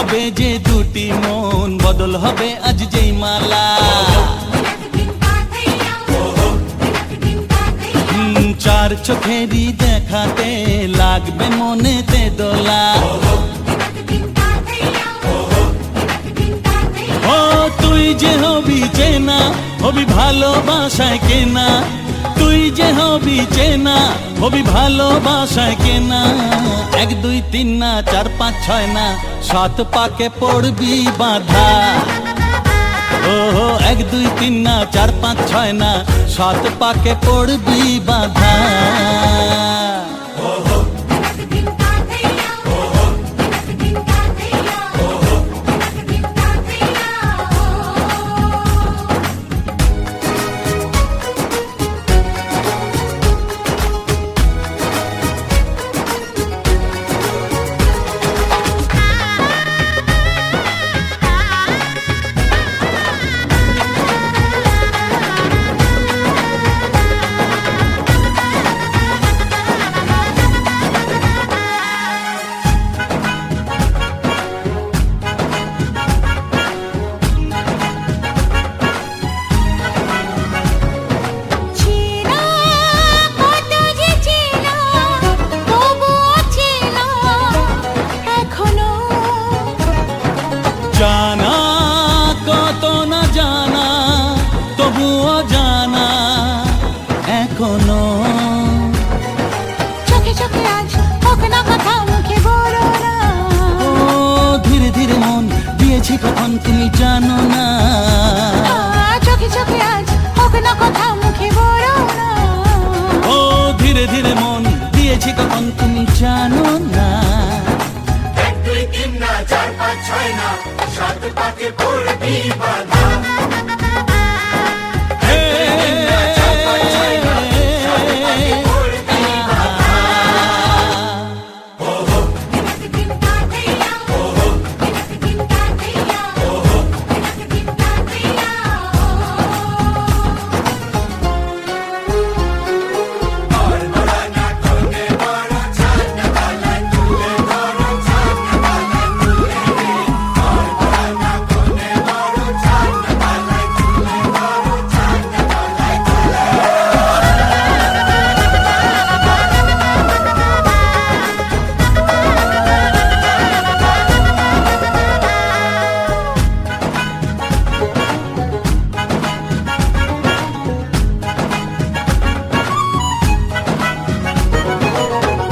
হবে যে দুটি মন, বদল হবে আজ যেই মালা। চার চোখেরই দেখাতে লাগবে মনেতে দোলা। ও তুই যে হবি চেনা, হবি ভালোবাসায় কেনা। তুই যে হবি চেনা, হবি ভালোবাসায় কেনা। 1 2 3 না 4 5 6 না 7 পাকে পড়বি বাঁধা। ও 1 2 3 না 4 5 6 না 7 পাকে পড়বি বাঁধা। জানা কত না জানা, তবুও জানা এখনো। চোখে চোখে আজ হোক না কথা, মুখে বলো না। ও ধীরে ধীরে মন দিয়েছি কখন তুমি জানো না। চোখে চোখে আজ হোক না কথা, মুখে বলো না। ও ধীরে ধীরে মন দিয়েছি কখন তুমি জানো না। 1 2 3 না 4 5 6 না 7 পাকে পড়বি বাঁধা।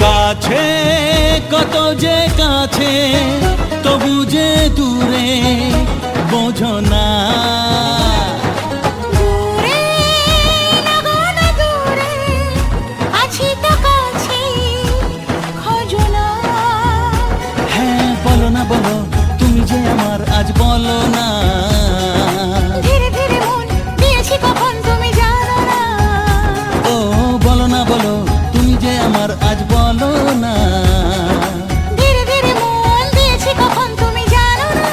কাছে কত যে কাছে, তবু যে দূরে বোঝো না। দূরে লাগো না দূরে, আছি তো কাছে খোঁজো না। হ্যাঁ বলো না বলো, তুমি যে আমার আজ বলো না। ধীরে ধীরে মন দিয়েছি কখন তুমি জানো না। ও বলো না বলো, তুমি যে আমার আজ বলো না। ধীরে ধীরে মন দিয়েছি কখন তুমি জানো না।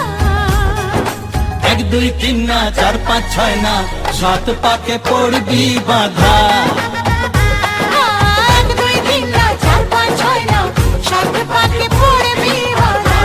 1 2 3 না 4 5 6 না 7 পাকে পড়বি বাঁধা। 1 2 3 না 4 5 6 না 7 পাকে পড়বি বাঁধা।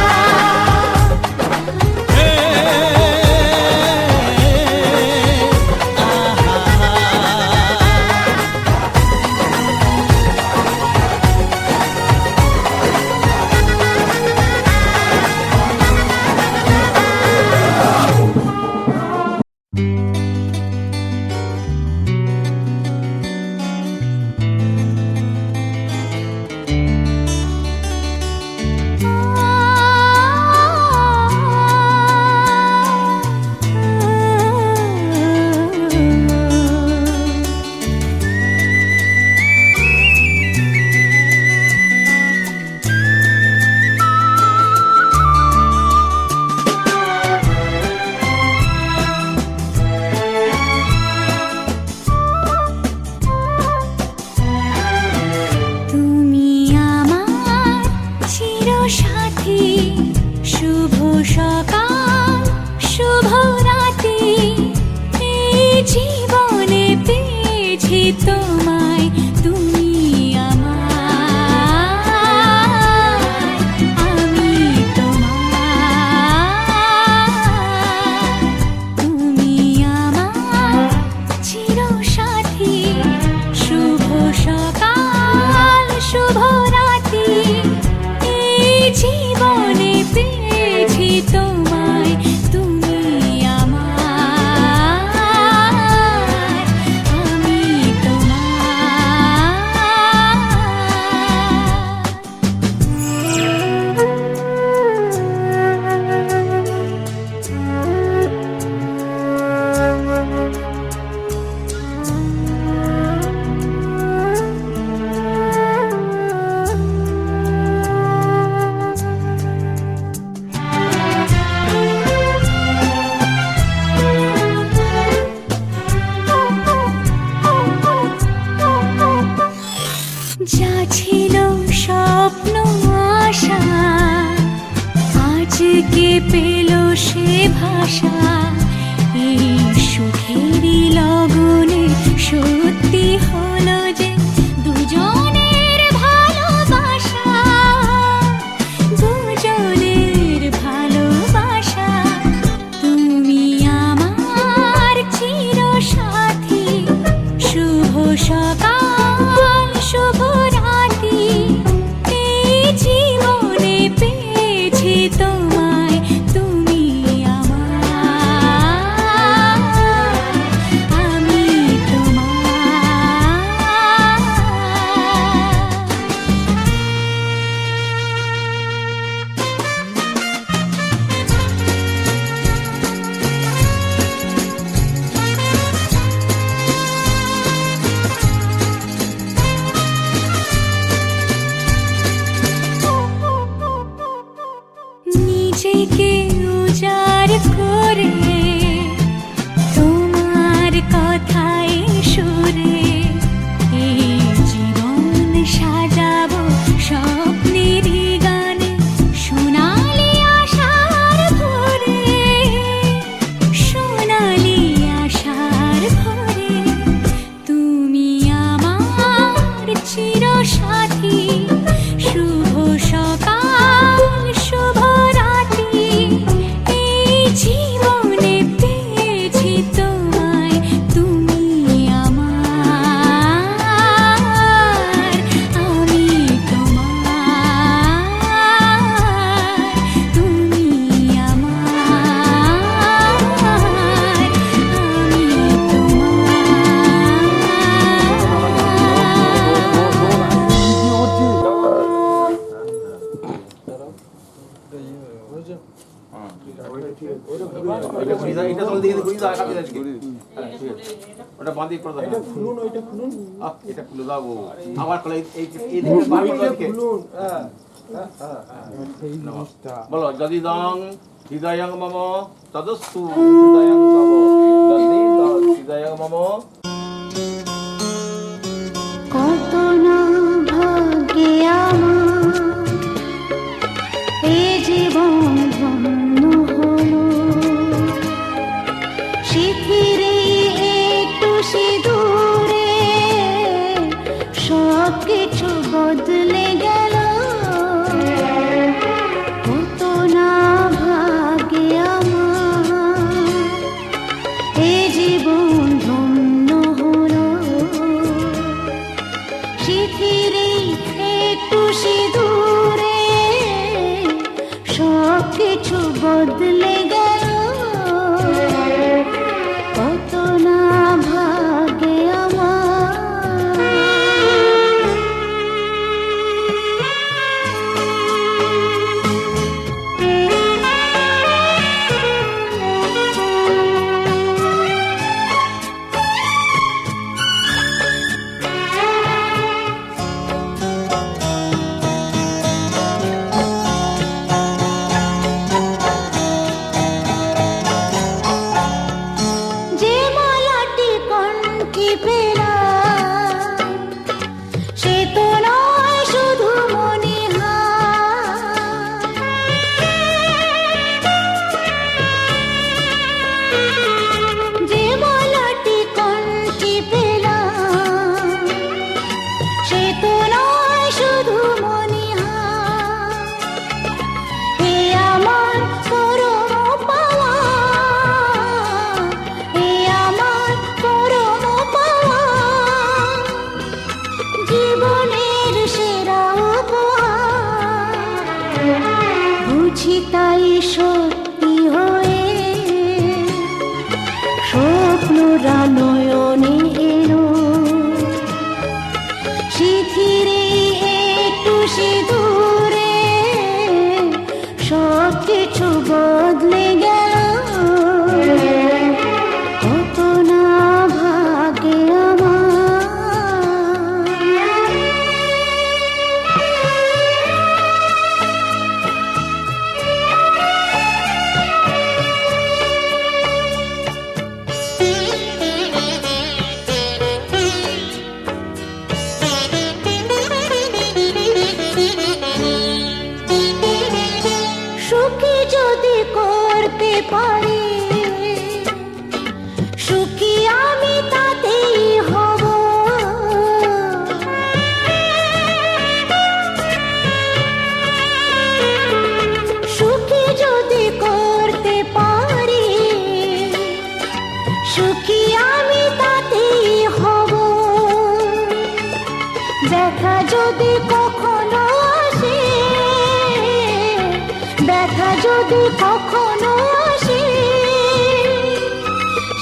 শুভ রাতি এই জীবনে পেয়েছি তোমায় তুমি আমার আমি যা ছিল স্বপ্ন আশা আজকে পেল সে ভাষা এই সুখেরই লগনে সত্যি হলো যে দুজনের ভালোবাসা দুজনের ভালোবাসা তুমি আমার চিরসাথী শুভ সকাল শুভ রাতি এই জীবনে পেয়েছি তোমায় তুমি আমার আমি নিজেকে উজাড় করে তোমার কথায় সুরে এই জীবন সাজাবো স্বপ্নেরই গানে সোনালি আশার ভোরে সোনালি আশার ভোরে তুমি আমার চিরসাথী শুভ সকাল শুভ রাতি এই জীবনে পেয়েছি তোমায় তুমি আমার আমি তোমার তুমি আমার আমি এটা তো দিয়ে ঘুরি দাও কাপি আজকে ওটা বাঁধি করে দাও এটা খুলুন এটা খুলে দাও আমার কলে এই দিকে বাঁধি করে খুলুন বলো যদি দং হৃদয়ং মম তদস্তু হৃদয়ং তব যদি হৃদয়ং মম কত না ভাগ্যে আমার এই জীবন ধন্য হলো শিথিরে একটু সিঁদুরে সব কিছু বদলে গেল কত না ভাগ্যে আমার এই জীবন ধন্য হলো শিথিরে একটু সিঁদুরে সব কিছু বদলে গেল কত না ভাগ্যে যে মালাটি কণ্ঠে পেলাম সে তো নয় শুধু মণিহার যে মালাটি কণ্ঠে পেলাম সে তো নয় শুধু মণিহার হে আমার পরম পাওয়া হে আমার পরম পাওয়া জীবনের সেরা সত্যি হয়ে স্বপ্নরা নয়নে এলো শিথিরে একটু সিঁদুরে সব কিছু বদলে গেল কত না ভাগ্যে আমার সুখী যদি করতে পারি সুখী আমি তাতেই হব সুখী যদি করতে পারি সুখী আমি তাতেই হব দেখা যদি কখনো আসে ব্যথা যদি কখনো আসে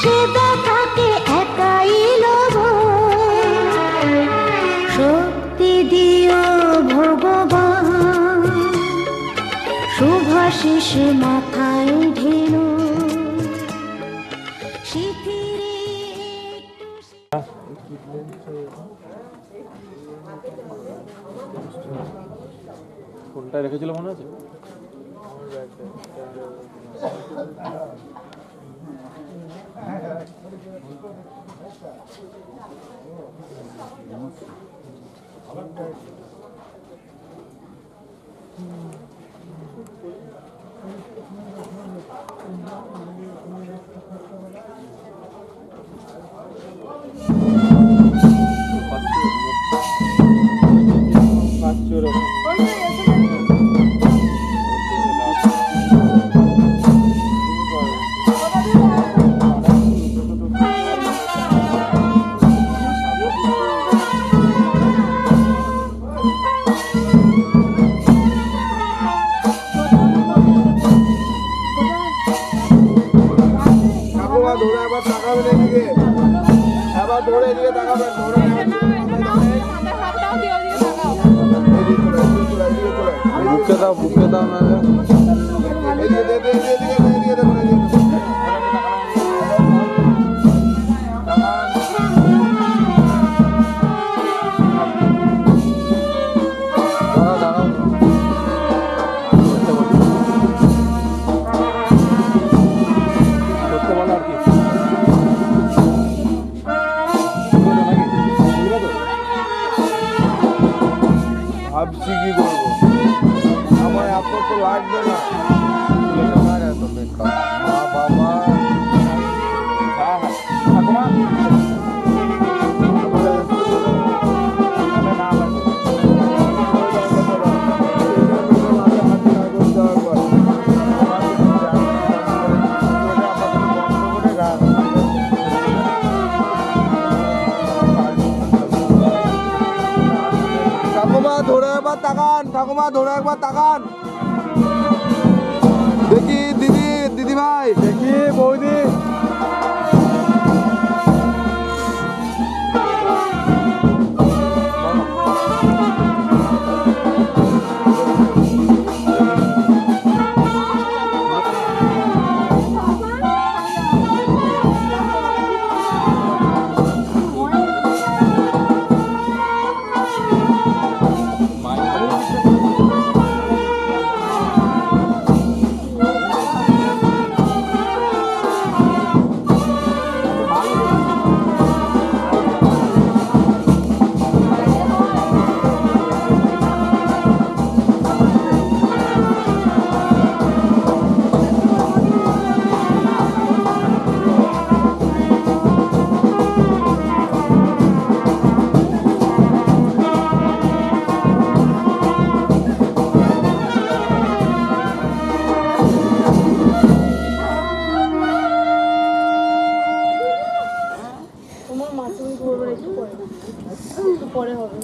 সে ব্যথাকে একাই লব শক্তি দিও ভগবান শুভাশিস মাথায় ঢেলো শিথিরে কোনটা রেখেছিল মনে আছে? ধরে আবার তাকাবেন এদিকে, আবার ধরে এদিকে তাকাবেন, ধরে বুকে দাও, বুকে দাও না ভাবছি কি করবো, আমার এত তো লাগবে না, এত বেকার মা বাবা। হ্যাঁ হ্যাঁ ঠাকুমা ধরে একবার তাকান, ঠাকুমা ধরে একবার তাকান, দেখি দিদি, দিদি ভাই দেখি, বৌদি পরে হবে।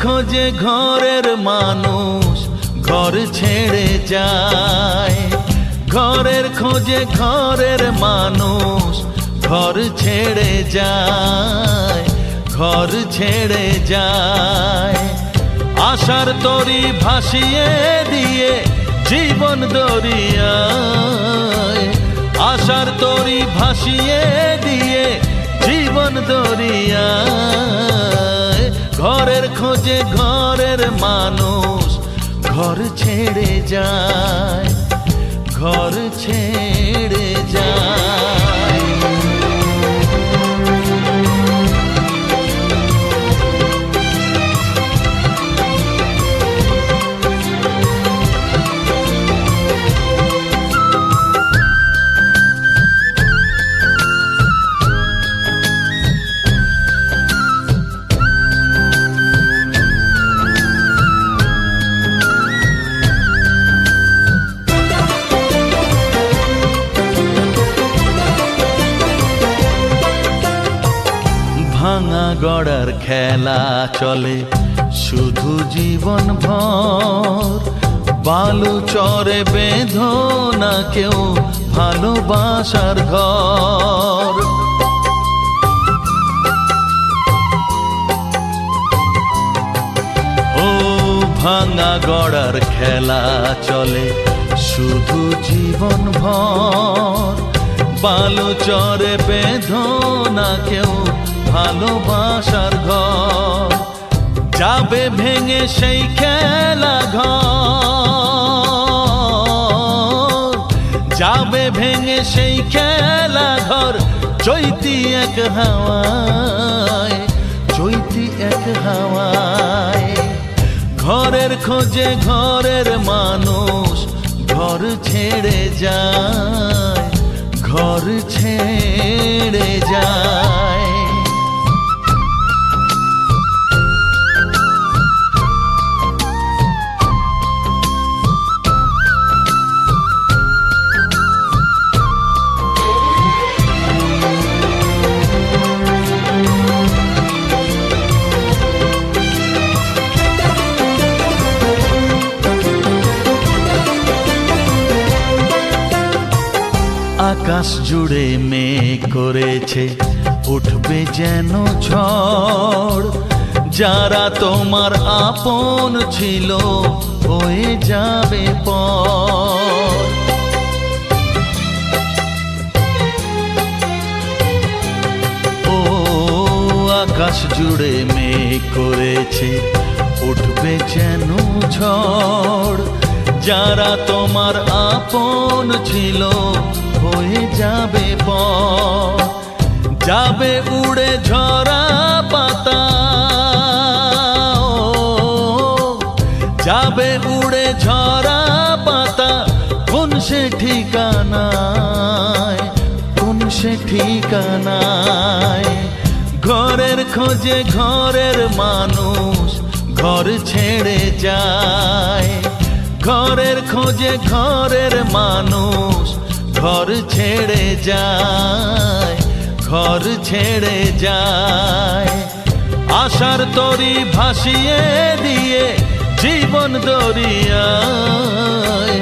খোঁজে ঘরের মানুষ ঘর ছেড়ে যায়, ঘরের খোঁজে ঘরের মানুষ ঘর ছেড়ে যায়, ঘর ছেড়ে যায়। আশার তরি ভাসিয়ে দিয়ে জীবন দরিয়ায়, আশার তরি ভাসিয়ে দিয়ে জীবন দরিয়ায়। ঘরের খোঁজে ঘরের মানুষ ঘর ছেড়ে যায়, ঘর ছেড়ে যায়। ভাঙা গড়ার খেলা চলে শুধু জীবন ভর, বালু চরে বেঁধো না কেউ ভালোবাসার ঘর। ও ভাঙা গড়ার খেলা চলে শুধু জীবন ভর, বালু চরে বেঁধো না কেউ ভালোবাসার ঘর। যাবে ভেঙে সেই খেলা ঘর, যাবে ভেঙে সেই খেলা ঘর। চৈতি এক হাওয়ায়, চৈতি এক হাওয়ায়। ঘরের খোঁজে ঘরের মানুষ ঘর ছেড়ে যায়, ঘর ছেড়ে যায়। আকাশ জুড়ে মেঘ করেছে উঠবে যেন ঝড়, যারা তোমার আপন ছিল হয়ে যাবে পর। ও আকাশ জুড়ে মেঘ করেছে উঠবে যেন ঝড়, যারা তোমার আপন ছিল হয়ে যাবে পর। যাবে উড়ে ঝরা পাতা, যাবে উড়ে ঝরা পাতা। কোন সে ঠিকানায়, কোন সে ঠিকানায়। ঘরের খোঁজে ঘরের মানুষ ঘর ছেড়ে যায়, ঘরের খোঁজে ঘরের মানুষ ঘর ছেড়ে যায়, ঘর ছেড়ে যায়। আশার তরি ভাসিয়ে দিয়ে জীবন দরিয়ায়,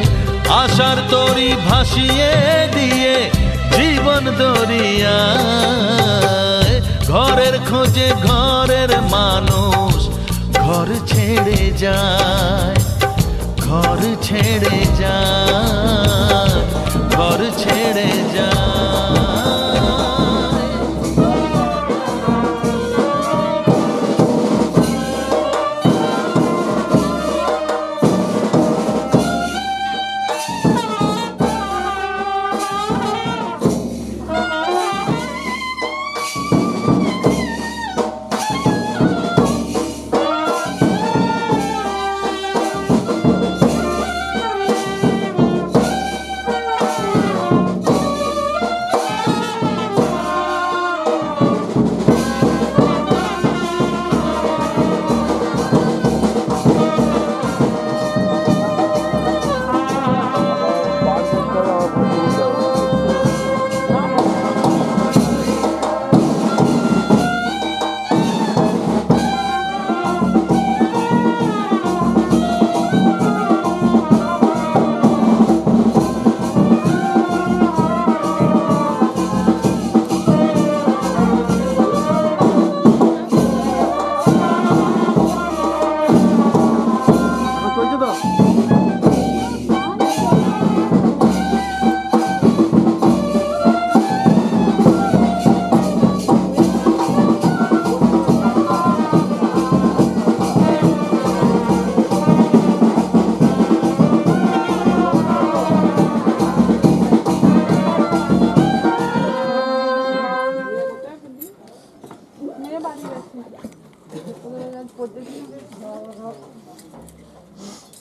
আশার তরি ভাসিয়ে দিয়ে জীবন দরিয়ায়। ঘরের খোঁজে ঘরের মানুষ ঘর ছেড়ে যায়, ঘর ছেড়ে যায়, ঘর ছেড়ে যায়।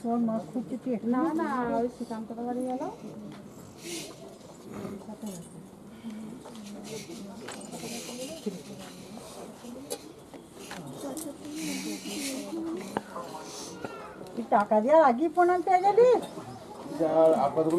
তোমার মা খুঁজছে না না ওই শ্রীকান্ত বাড়ি গেল তুই টাকা দেওয়ার আগেই প্রণাম পেয়ে গেলি আর আপনাদের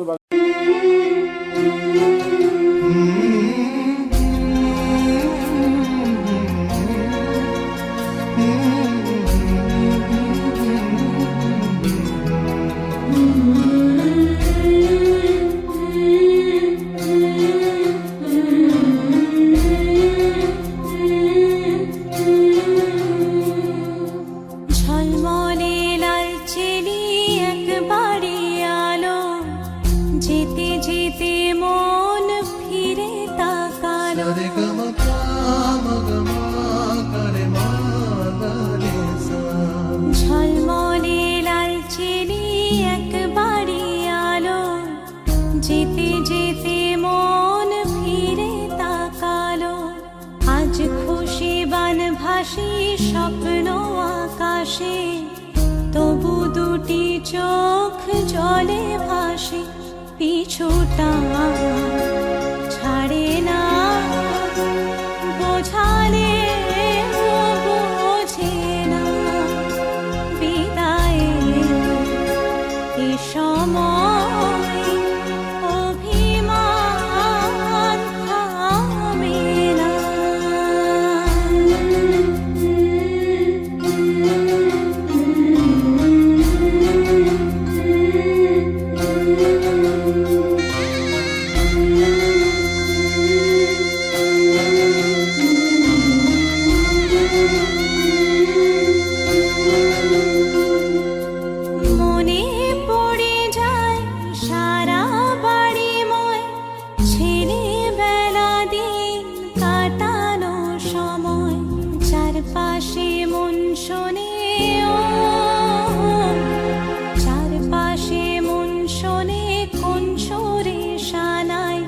ঝলমলে লাল চেলি একবারে আলো যেতে যেতে মন ফিরে তাকালো ঝলমলে লাল চেলি একবারে আলো যেতে যেতে মন ফিরে তাকালো আজ খুশি বান ভাসি স্বপ্ন আকাশে তবু দুটি চোখ জলে ভাসে পিছুটা ছাড়ে না বোঝালে বোঝে না বিদায়ে এ সময় অভিমান থামে না মনে পড়ে যায় সারা বাড়িময় ছেলেবেলা দিন কাটানো সময় চারপাশে মন শোনে চারপাশে মন শোনে কোন সুরে শানাই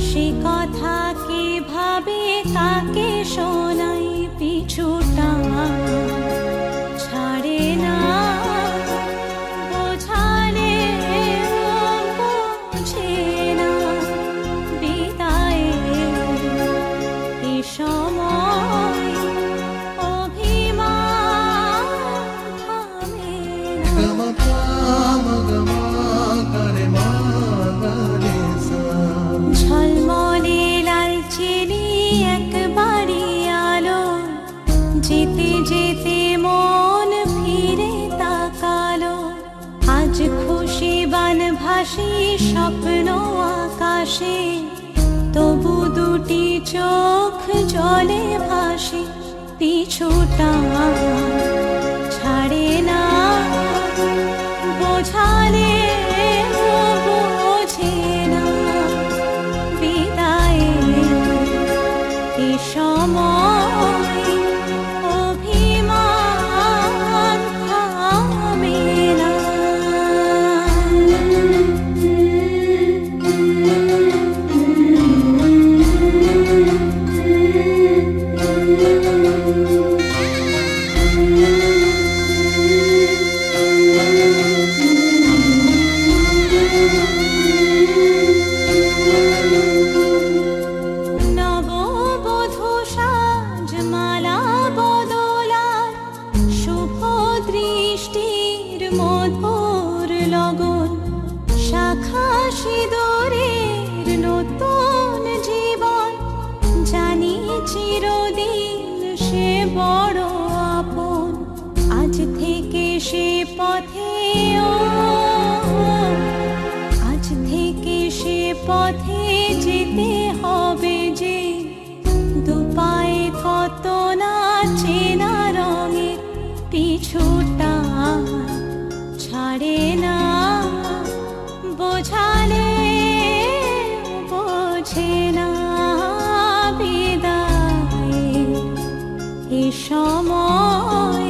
সে কথা কে ভাবে কাকে শোনাই পিছুটা ছাড়ে না বোঝালে বোঝে না বিদায়ে এ সময় অভিমান থামে না ঝলমলে লাল চেলি একবারে আলো যেতে যেতে মন ফিরে তাকালো আজ খুশি বান ভাসি স্বপ্ন আকাশে তবু দুটি চোখ জলে ভাসে পিছুটা ছাড়ে না বোঝালে বোঝে না বিদায়ে এ সময় অভিমান থামে না নববধূ সাজমালা বদলার শুভ দৃষ্টির মধুর লগন শাখা সিঁদুরের নতুন জীবন জানি চিরদিন সে বড় আপন আজ থেকে সে পথে আজ থেকে সে পথে যেতে হবে যে দুপায়ে কত না চেনা রঙের পিছুটা ছাড়ে না বোঝালে বোঝে না বিদায়ে এ সময়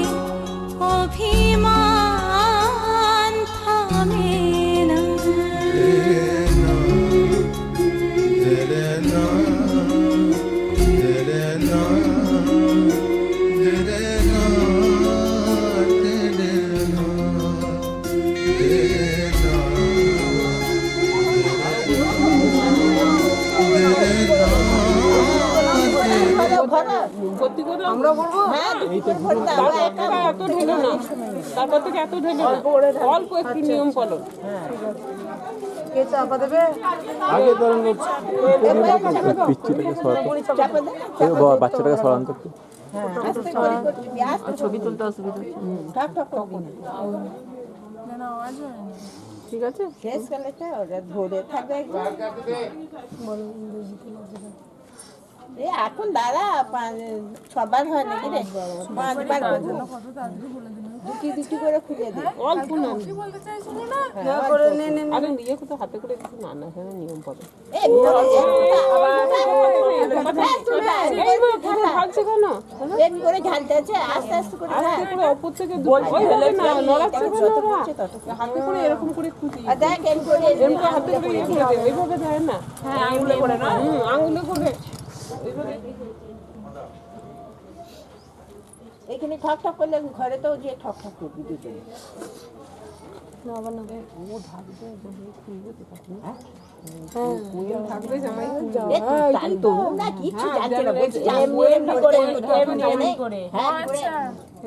অভিমান থামে না ভরা ভর্তি করলাম আমরা বলবো হ্যাঁ ভরতে হবে একা এত ঢেলে না, তারপর থেকে এত ঢেলে না, অল্প একটু নিয়ম পালন। কে চাপা দেবে আগে ধরেন বাচ্চাটাকে সরান তো একটু। ছবি তুলতে অসুবিধা ঠিক আছে, শেষ কালেটা ওরা ধরে থাকবে একদম। এ এখন দাদা সবার হয় নাকি রে, 5 বার দুটি দুটি করে খুলে দিই। অল্প না আরে নিয়ে কোথাও হাতে করে কিছু না না, হ্যাঁ নিয়ম পালন। ভাগছে কেন করে ঝালতে আছে আস্তে আস্তে করে আস্তে করে অপর থেকে ঢেলে না, নড়াচ্ছে কেন ওরা? হাতে করে এরকম করে খুঁজি, আর দেখ এম করে এরকম করে হাতে করে ইয়ে করে দেয়, ওইভাবে দেয় না, আঙুলে করে না, আঙুলে করে এখানে ঠক ঠক করলে ঘরে তো যে ঠক ঠক করবি দুজনে। থাকবে জামাই এ তুই জানতো না কিছু জানতো না, বলছি জানবো এমনি করে হ্যাঁ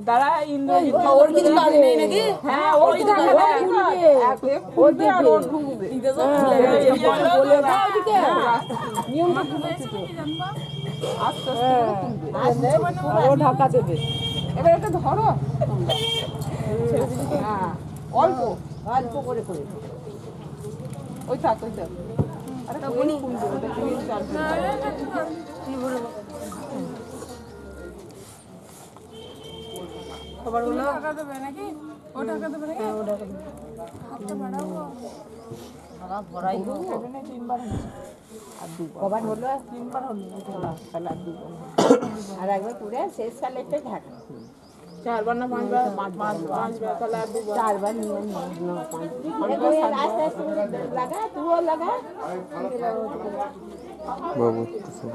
দাঁড়া ইন্দ্রজিৎ ওর কিছু কাজ নেই নাকি? হ্যাঁ ওর কিছু কাজ নেই, খুলবে আর ওর ঢুকবে নিয়মটা খুলেছে তো আস্তে আস্তে ও ঢাকা দেবে। এবার এটা ধরো তোমরা, হ্যাঁ অল্প অল্প করে করে ওই থাক ওই থাক। আরে কোন খুলবে ওটা কি চালবে খবরগুলো টাকা দেবে নাকি? ও টাকা দেবে নাকি? ও টাকা দেবে। হাতটা বাড়াবো। ভরাই কবার হলো 3 বার হলো তাহলে আর 2 বার আর একবার পুরে শেষ কালেটা ঢাকা 4 বার না 5 বার? 5 বার তাহলে আর 2 বার। 4 বার নিয়ম না 5 বার আস্তে আস্তে লাগা তুইও লাগা বাবু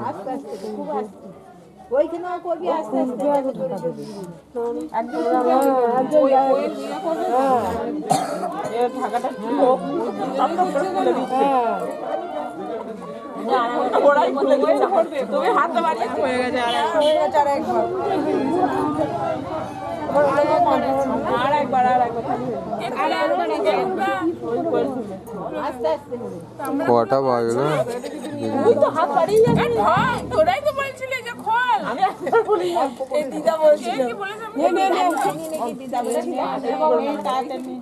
আস্তে আস্তে খুব আস্তে ওইখানেও করবি আস্তে আস্তে এর ঢাকাটা কি হোক সবটা করে খুলে দিচ্ছে। ওরাই বলে দিচ্ছে তুমি হাতটা বাড়িয়ে হয়ে গেছে আর একবার আস্তে আস্তে কটা বাজলো? তুই তো হাত বাড়িয়ে যাবি। তোরাই তো বলছিলি যে খোল, আমি একবার বলি এই দিদা বলছিল কি বলেছে নাকি দিদা বলেছিল তাড়াতাড়ি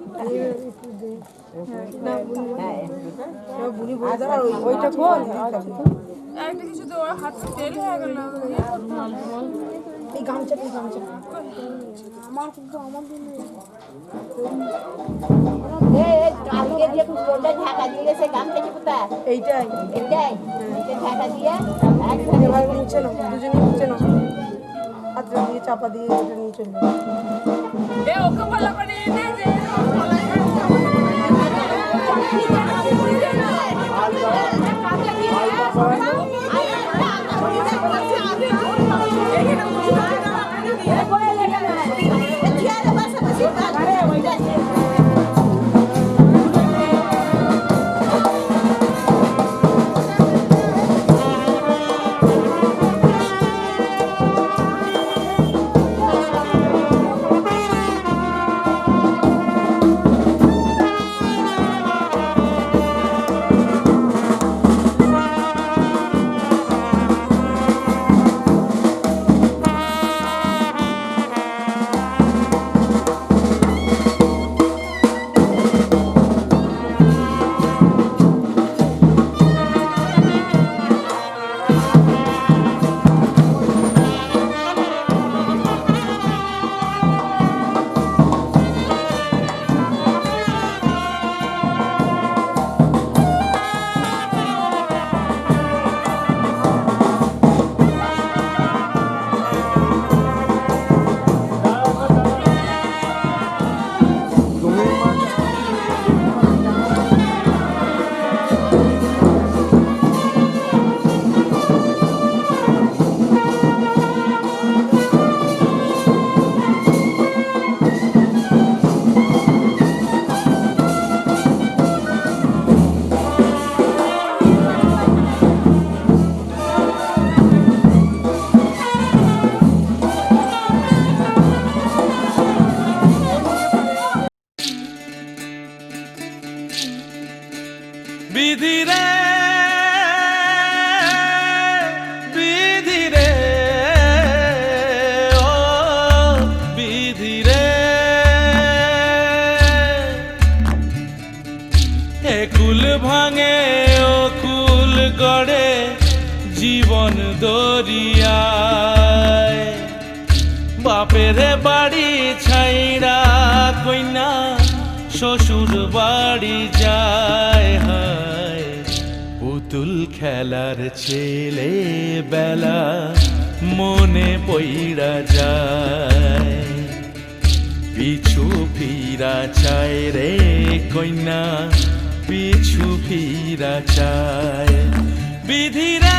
ওইটা খোল একটা কিছু তো ওর হাত তেল হয়ে গেল। এই গামছাটা কালকে যে ফুলটা ঢাকা দিলে সে গামছাটি কোথায় এইটাই এটাই এটা ঢাকা দিয়ে এবার মুছে নাও, দুজনে মুছে নাও, হাতটা দিয়ে চাপা দিয়ে এটা নিয়ে চলবে। এ ওকে বলা করে এনে যে জীবন দরিয়ায় বাপের বাড়ি ছাইড়া কইনা শ্বশুর বাড়ি যায় হায় পুতুল খেলার ছেলে বেলা মনে পইড়া যায় পিছু ফিরা চায় রে কইনা পিছু ফিরা চায় বিধিরে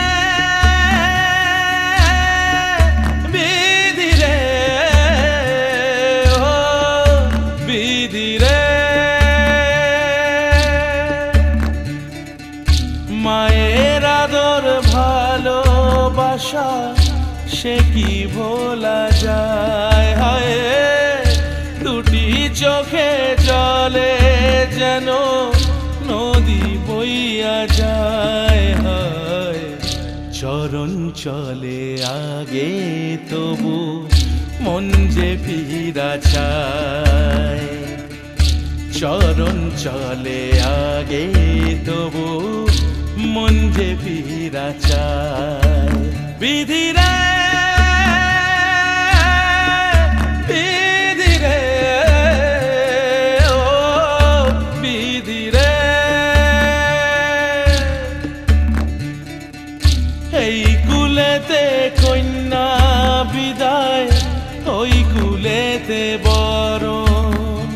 বিধিরে ও বিধিরে মায়ের আদর ভালোবাসা সে কি ভোলা যায় হায় দুটি চোখে জলে যেন নদী বইয়া যায় হায় চরণ চলে আগে তবু মন যে ফিরা চায় চরণ চলে আগে তবু মন যে ফিরা চায় বিধিরে বিধিরে ও বিধিরে এই কুলেতে কন্যা বিদায় ওই কুলেতে বরণ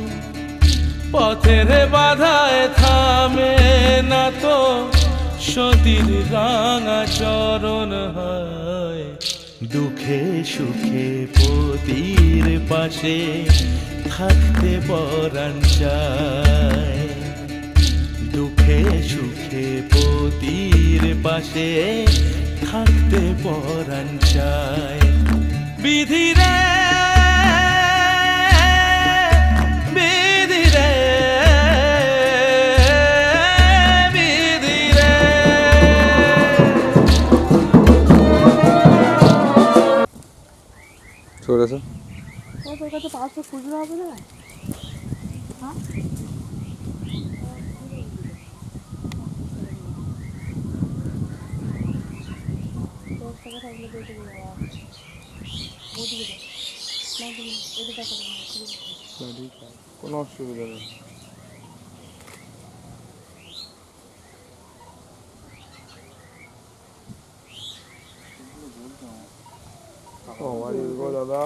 পথের বাধায় থামে না তো সতীর রাঙা চরণ হয় দুঃখে সুখে পতির পাশে থাকতে পরাণ চায় দুঃখে সুখে পতির পাশে থাকতে পরাণ চায় বিধিরে বিধিরে বিধিরে চলেছে তোর কাছে 500 খুচরো হবে না? হ্যাঁ কোনো অসুবিধা নেই আমার দাদা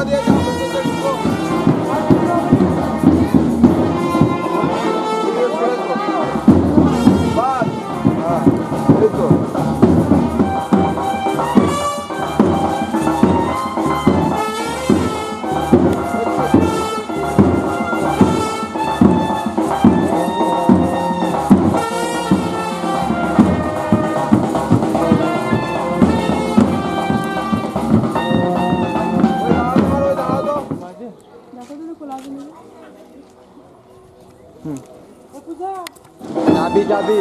দিয়ে যাও ভেতরে ঢুকো। বাস, হ্যাঁ, এই তো। যাবি যাবি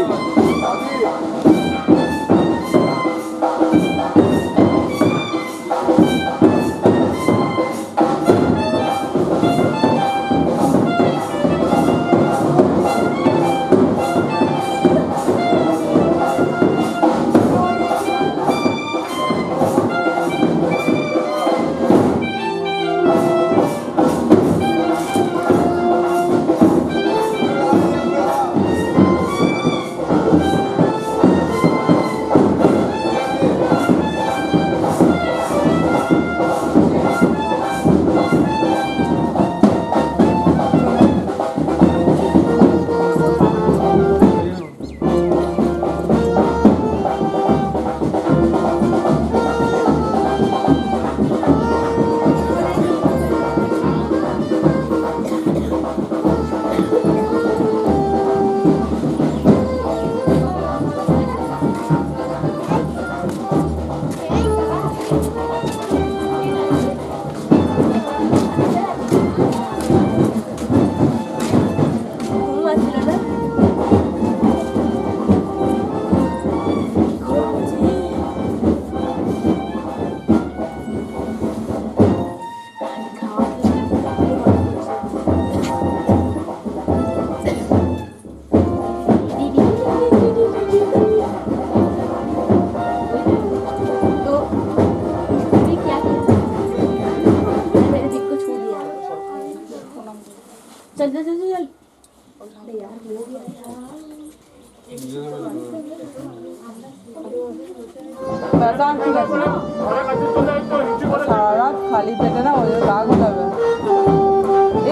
সারা রাত খালি পেটে না ওই রাগ হবে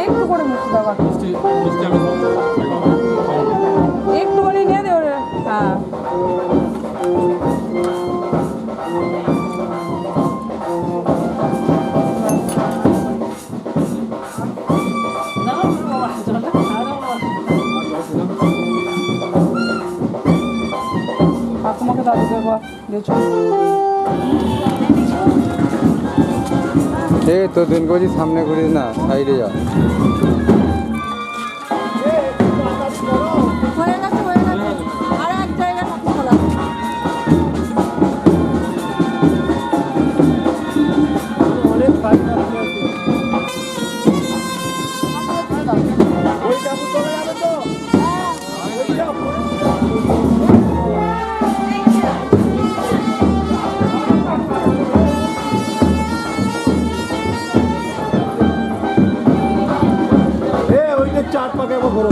একটু করে মিষ্টি দেওয়া একটুখানি নিয়ে দে ওরে হ্যাঁ ঠাকুমাকে দাদু দেবো দেখো এই তো দিন করছি সামনে করিস না সাইডে যা হয়ে গেছে আর এক জায়গায় ঠাকুমা খোলা ওইটা চার পাকে আবার ঘোরো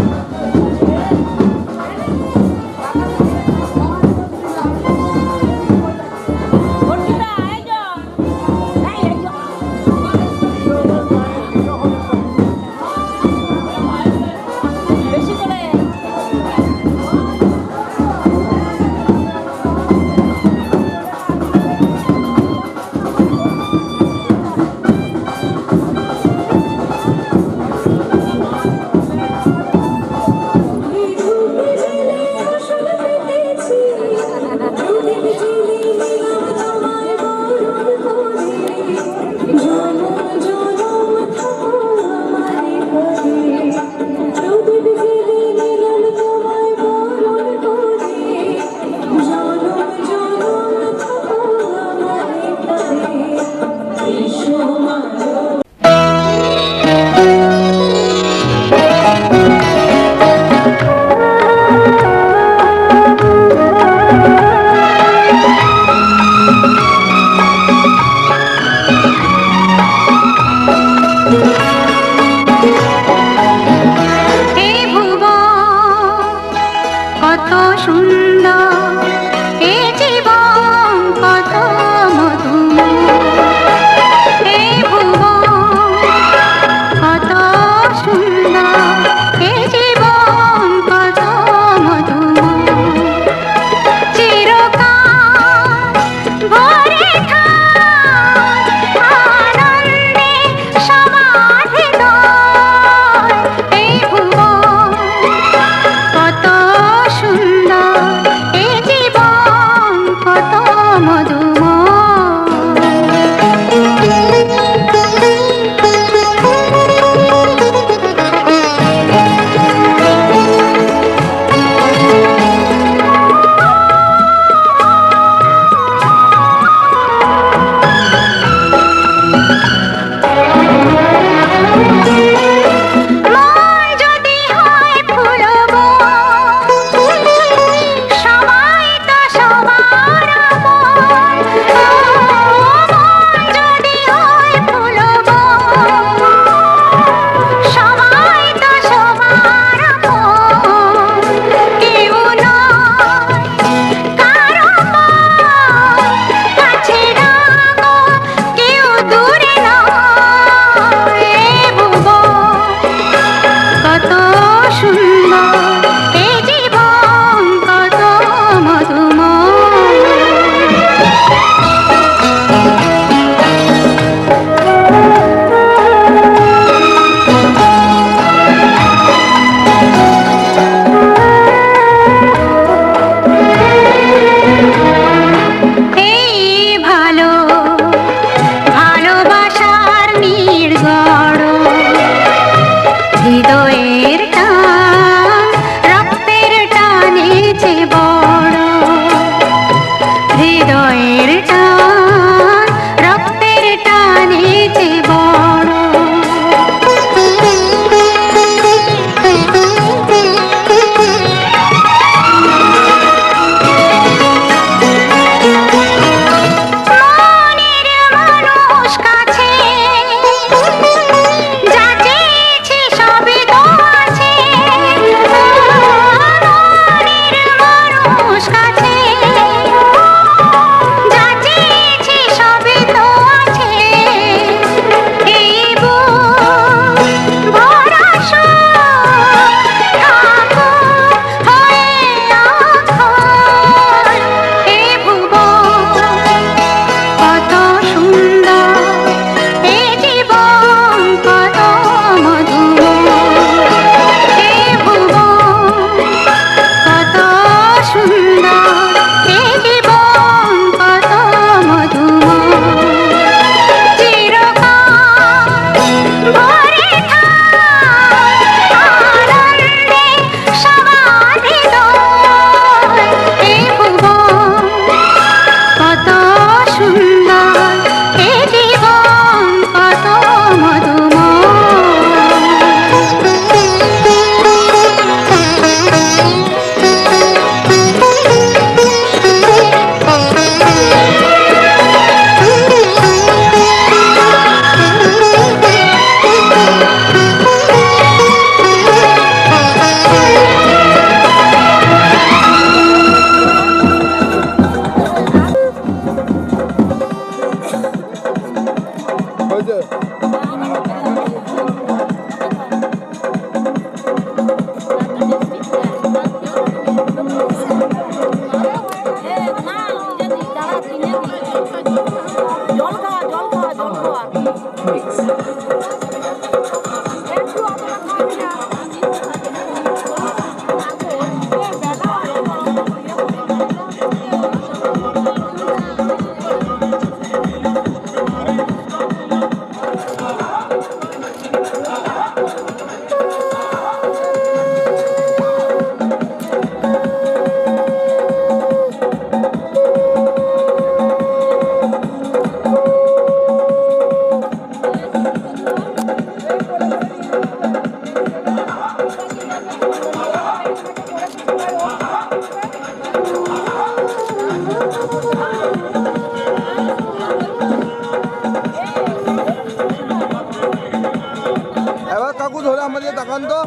এবার কাকু ধরে আমাদের দেখান তো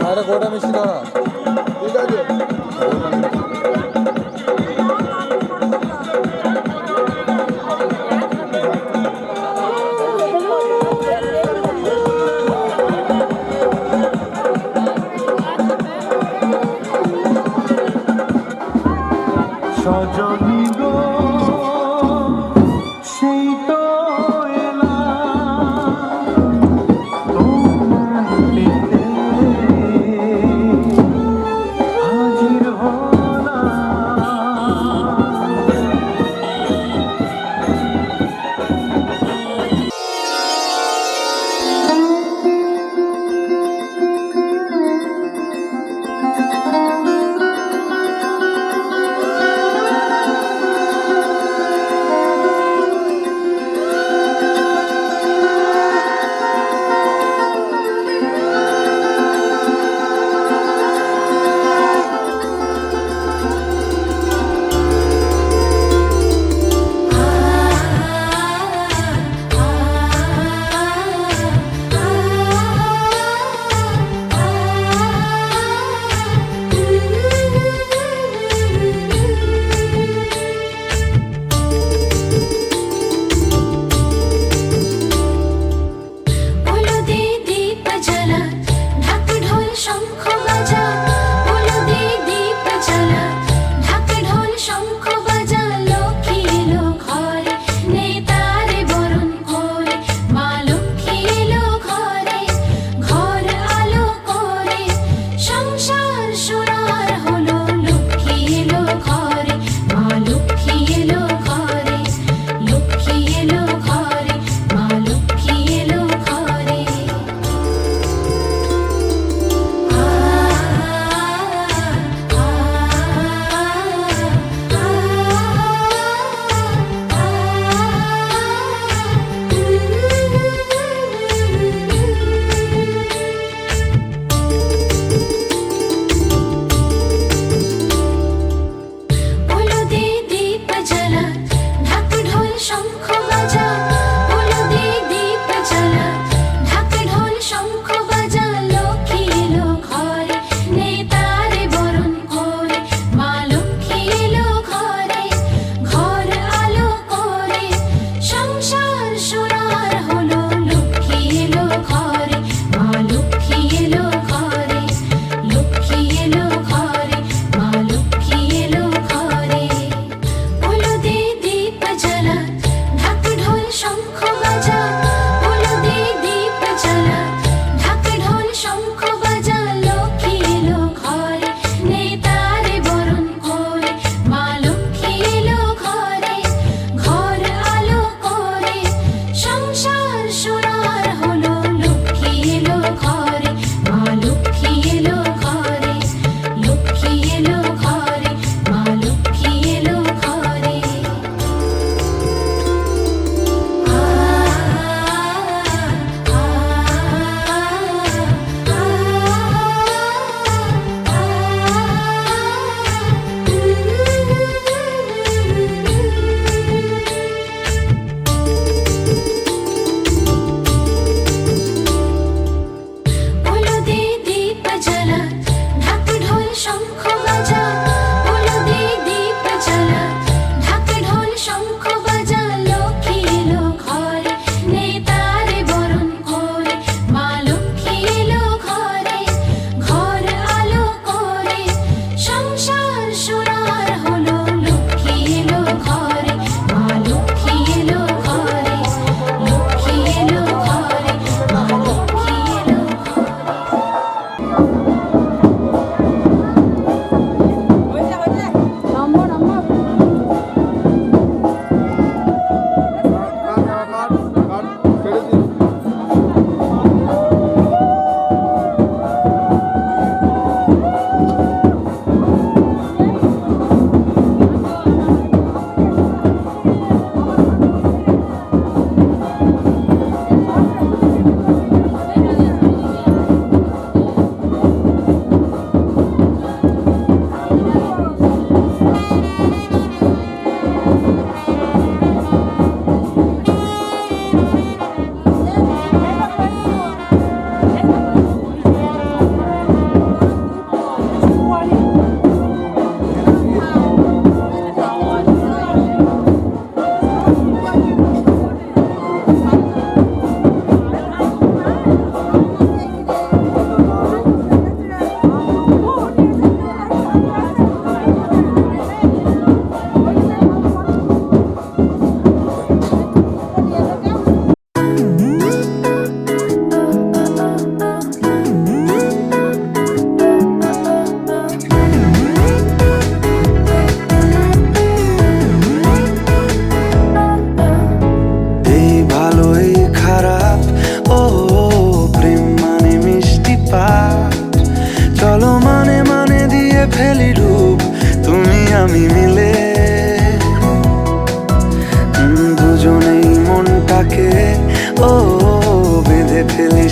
আরে গোটা মিষ্টি ধরা ঠিক আছে সজনী গো সেই তো এলাম তোমার পেতে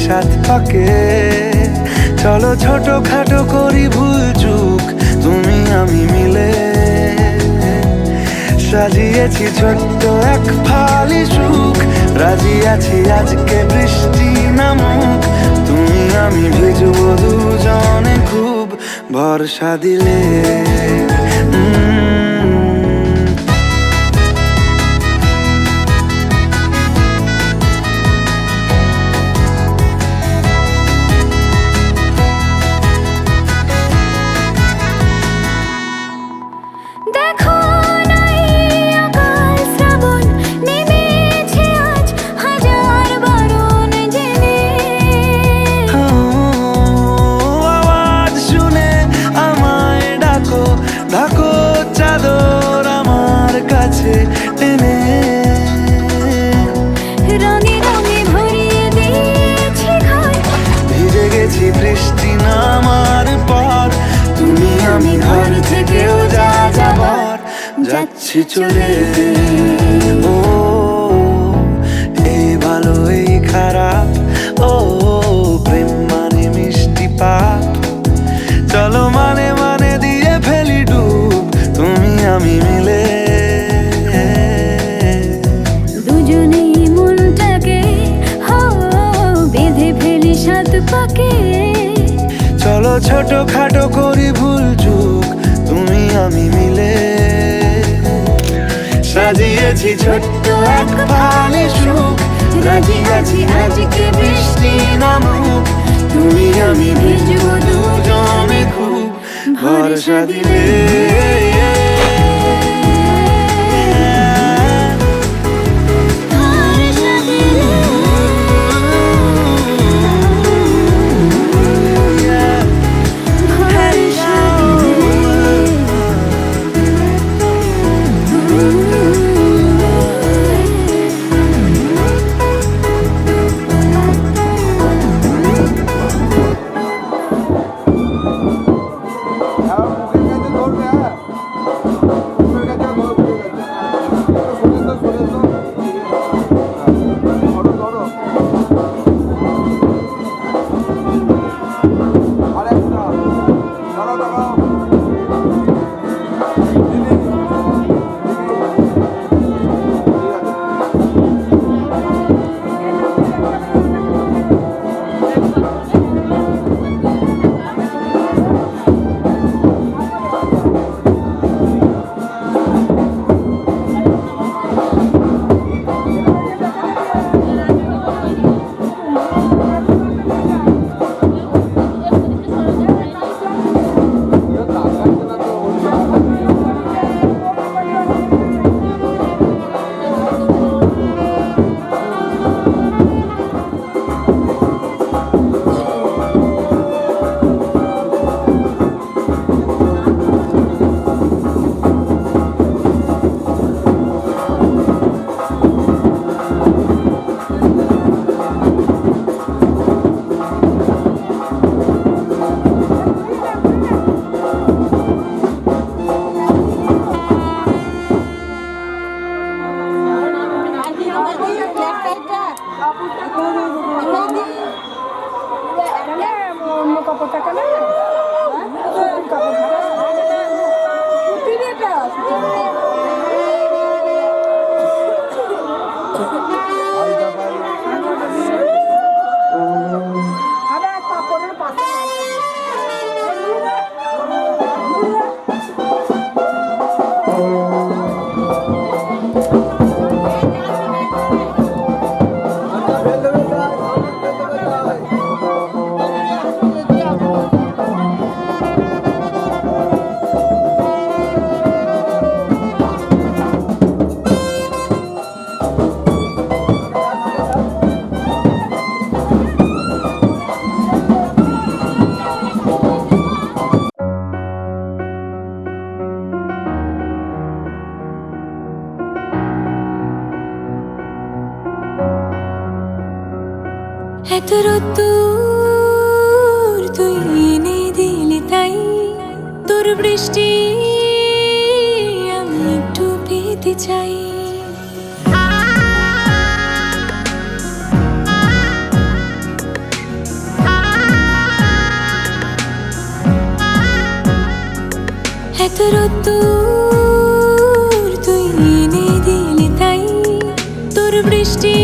সাত পাকে। চলো ছোট খাটো করি ভুল চুক তুমি আমি মিলে। সাজিয়েছি ছোট্ট এক ফালি সুখ, রাজি আছি আজকে বৃষ্টি নামুক। তুমি আমি ভিজবো দুজনে খুব ভরসা দিলে। দেখো নাই অকাল শ্রাবণ নেমেছে আজ হাজার বারণ জেনে। আওয়াজ শুনে আমায় ডাকো, ডাকো চাদর আমার কাছে টেনে। রঙে রঙে ভরিয়ে দিয়েছি ঘর, ভিজে গেছি বৃষ্টি নামার পর। তুমি আমি ঘর থেকেও যা যাবার যাচ্ছি চলে। ও এই ভালো এই খারাপ, ও প্রেম মানে মিষ্টি পাপ। চলো মানে মানে দিয়ে ফেলি ডুব তুমি আমি মিলে। দুজনেই মনটাকে বেঁধে ফেলি সাত পাকে। চলো ছোট খাটো করি ভুল চুক তুমি আমি মিলে। সাজিয়েছি ছোট্ট এক ফালি সুখ, রাজি আছি আজকে বৃষ্টি নামুক। তুমি আমি ভিজবো দুজনে খুব ভরসা দিলে। ভরসা দিলে। ভরসা অন্য কাপড় থাকে না, সুতির কাপড় থাকে। সুতির এটা আবার কাপড়ের পাশে এত রোদ্দুর তুই এনে দিলি তাই, তোর বৃষ্টি আমি একটু পেতে চাই। শরৎ রোদ্দুর তুই এনে দিলি তাই তোর বৃষ্টি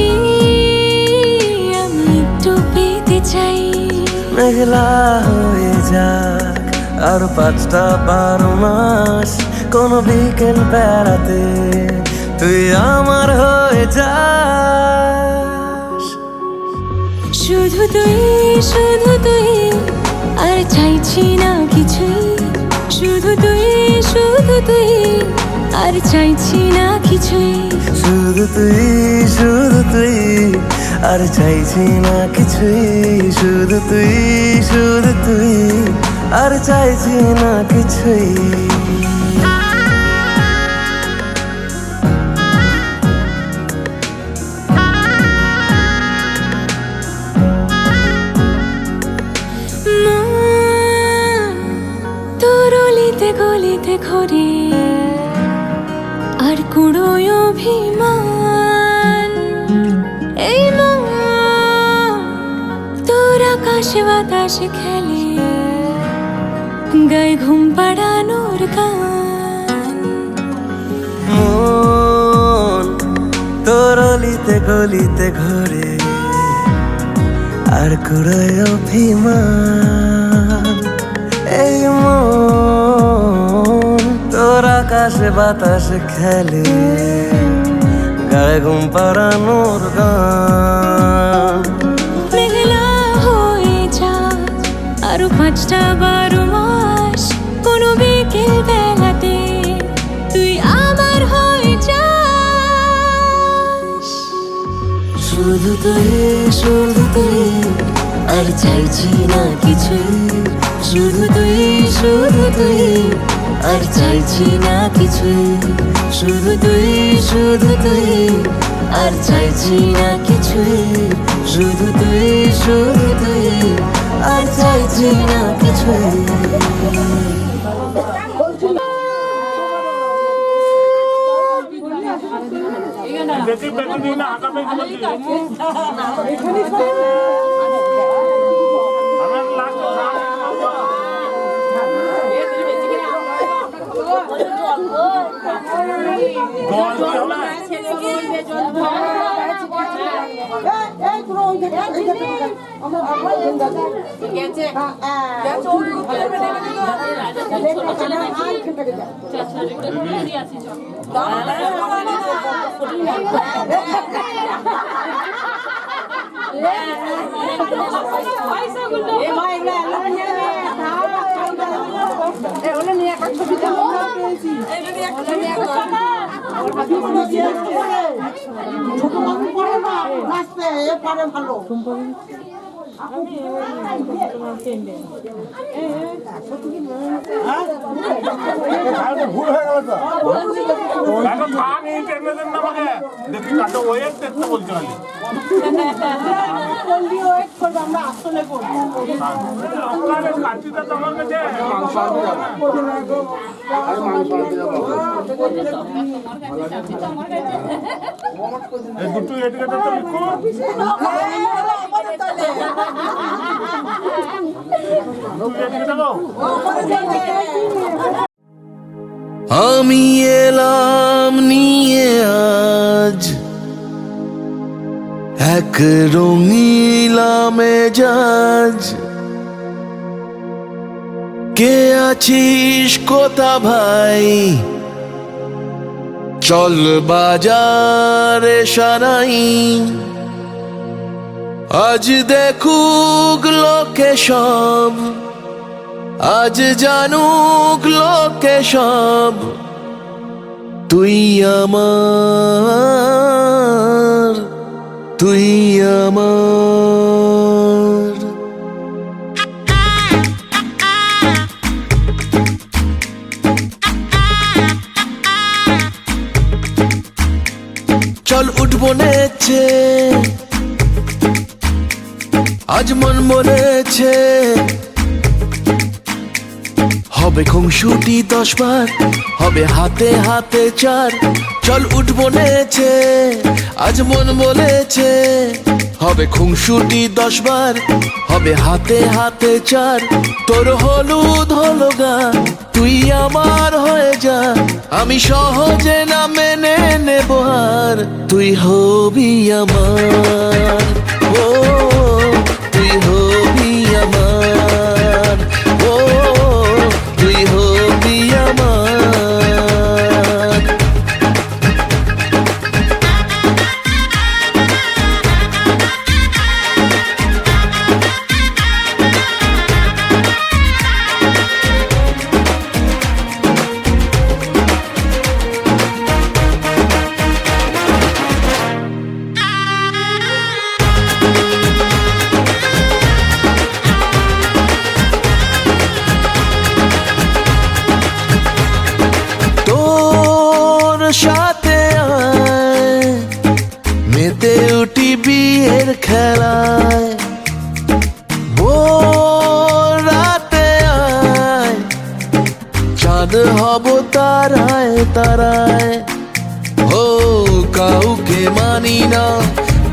আমি একটু পেতে চাই। মেঘলা হয়ে যাক আর 5টা 12 মাস, কোন বিকেল বেড়াতে তুই আমার হয়ে যাস। শুধু তুই আর চাইছি না কিছুই, শুধু তুই আর চাইছি না কিছুই। শুধু তুই আর চাইছি না কিছুই, শুধু তুই আর চাইছি না কিছুই। তোর অলিতে গলিতে ঘরে আর কুড়োয় অভিমান, এই মন তোর আকাশে বাতাসে খেলে গায়ে ঘুম পাড়ানোর গান। মন তোর অলিতে গলিতে ঘরে আর কুড়োয় অভিমান, এই মন তোর আকাশে বাতাসে খেলে গায়ে ঘুম পাড়ানোর গান। মেঘলা হয়ে যা আরো 5টা 12 মাস, কোনো বিকেল বেলাতে তুই আমার হয়ে যাস। শুধু তুই আর চাইছি না কিছুই, শুধু তুই আর চাইছি না কিছুই, শুধু তুই আর চাইছি না কিছুই, শুধু তুই আর চাইছি না কিছুই। ভুল হয়ে গেল তো। দেখি কাটো ওয়েট দেখতে বলতে পারি আমরা আসলে করবো কাটিটা তোমার কাছে দুটো এদিকে তো লিখো আমি এলাম নিয়ে আজ এক রঙিলা মেজাজ, কে আছিস কোথা ভাই, চল বাজারে সারাই, আজ দেখুক লোকে সব, আজ জানুক লোকে সব, তুই আমার, তুই আমার। চল উঠবো নেচে, আজ মন বলেছে, হবে খুংসুটি 10 বার, হবে হাতে হাতে 4, চল উঠবো নেচে, আজ মন বলেছে, হবে খুনসুটি 10 বার, হবে হাতে হাতে চার। তোর হলুদ হলো গা, তুই আমার হয়ে যা, আমি সহজে না মেনে নেব হার। তুই হবি আমার, ও তুই হবি আমার, ও তুই হবি আমার। তোর সাথে আয়, মেতে উঠি বিয়ের খেলায়। ভোর রাতে আয়, চাঁদ হব তারায় তারায়। ও কাউকে মানি না,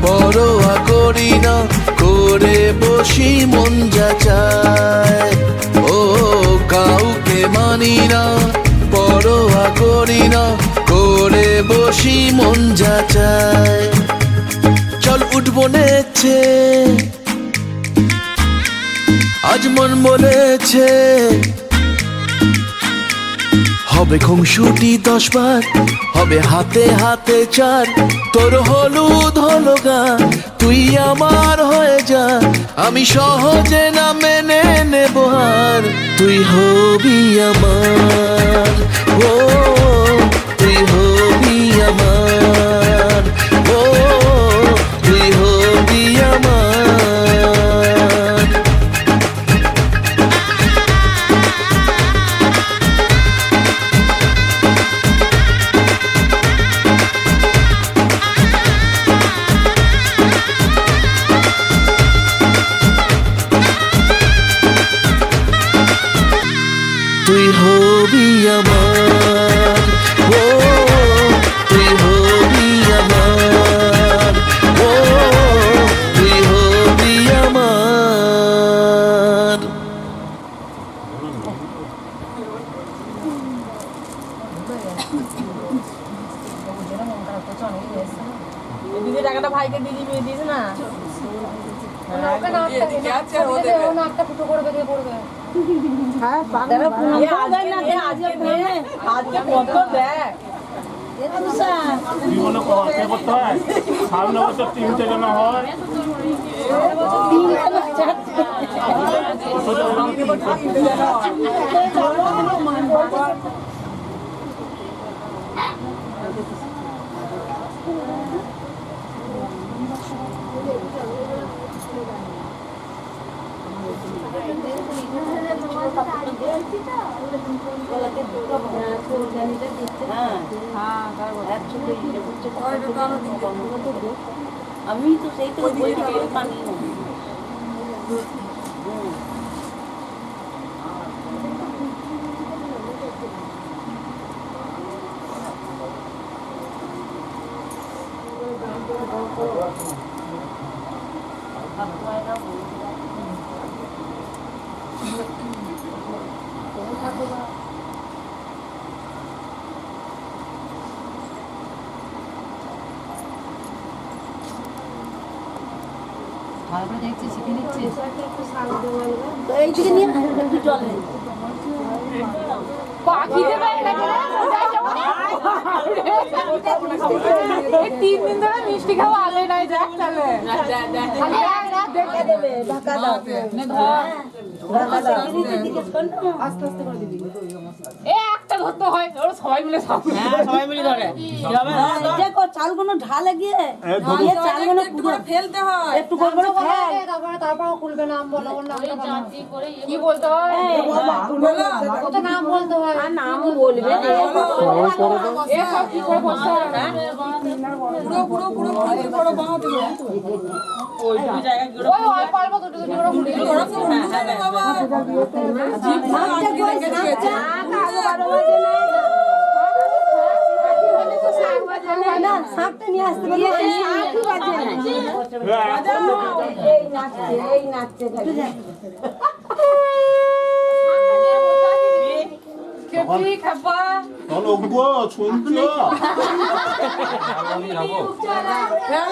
পরোয়া করি না, করে বসি মন যা চায়। ও কাউকে মানি না, পরোয়া করি না, করে বসি মন যা চায়। চল উঠবো নেচে, আজ মন বলেছে। হবে খুনসুটি 10 বার, হবে হাতে হাতে চার। তোর হলুদ হলো গা, তুই আমার হয়ে যা, আমি সহজে না মেনে নেব হার। তুই হবি আমার, ও তুই হবি আমার, ও তুই হবি আমার। তুই হবি আমার, ও তুই হবি আমার, ও তুই হবি আমার। দিদি টাকাটা ভাইকে দিদি মেয়ে দিস না। হ্যাঁ আজকে কত দেখ জীবনে করতে হয়, সামনে বছর 3টে যেন হয়। আমি তো সেই তো পানি এইদিকে নিয়ে একটু চলে পাখি দেবে 3 দিন ধরে মিষ্টি খাওয়া আগে নাই। দেখ তাহলে দেখে দেবে ঢাকা দাও ঢাকা দাও আস্তে আস্তে করে দিবি। একটা ধরতে হয়, ওরা সবাই মিলে সবাই মিলে ধরে। দেখো চালগুলো ঢালে গিয়ে চালগুলো পুরো ফেলতে হয়, একটু করে করে ফেল, তারপর খুলবে নাম বলো, ওর নামটা বলো। কি বলতে হয়? ও তো নাম বলতে হয়। আর নাম বলবে না এ সব কি করে বলতে হয়? ওই জায়গায় ওই অল্প অল্প দুটো দুটো করে খুলে দিল। বাবা না সাপটা নিয়ে আসতে পারবো সাপই বাজে না এই নাচছে খেপি খাপা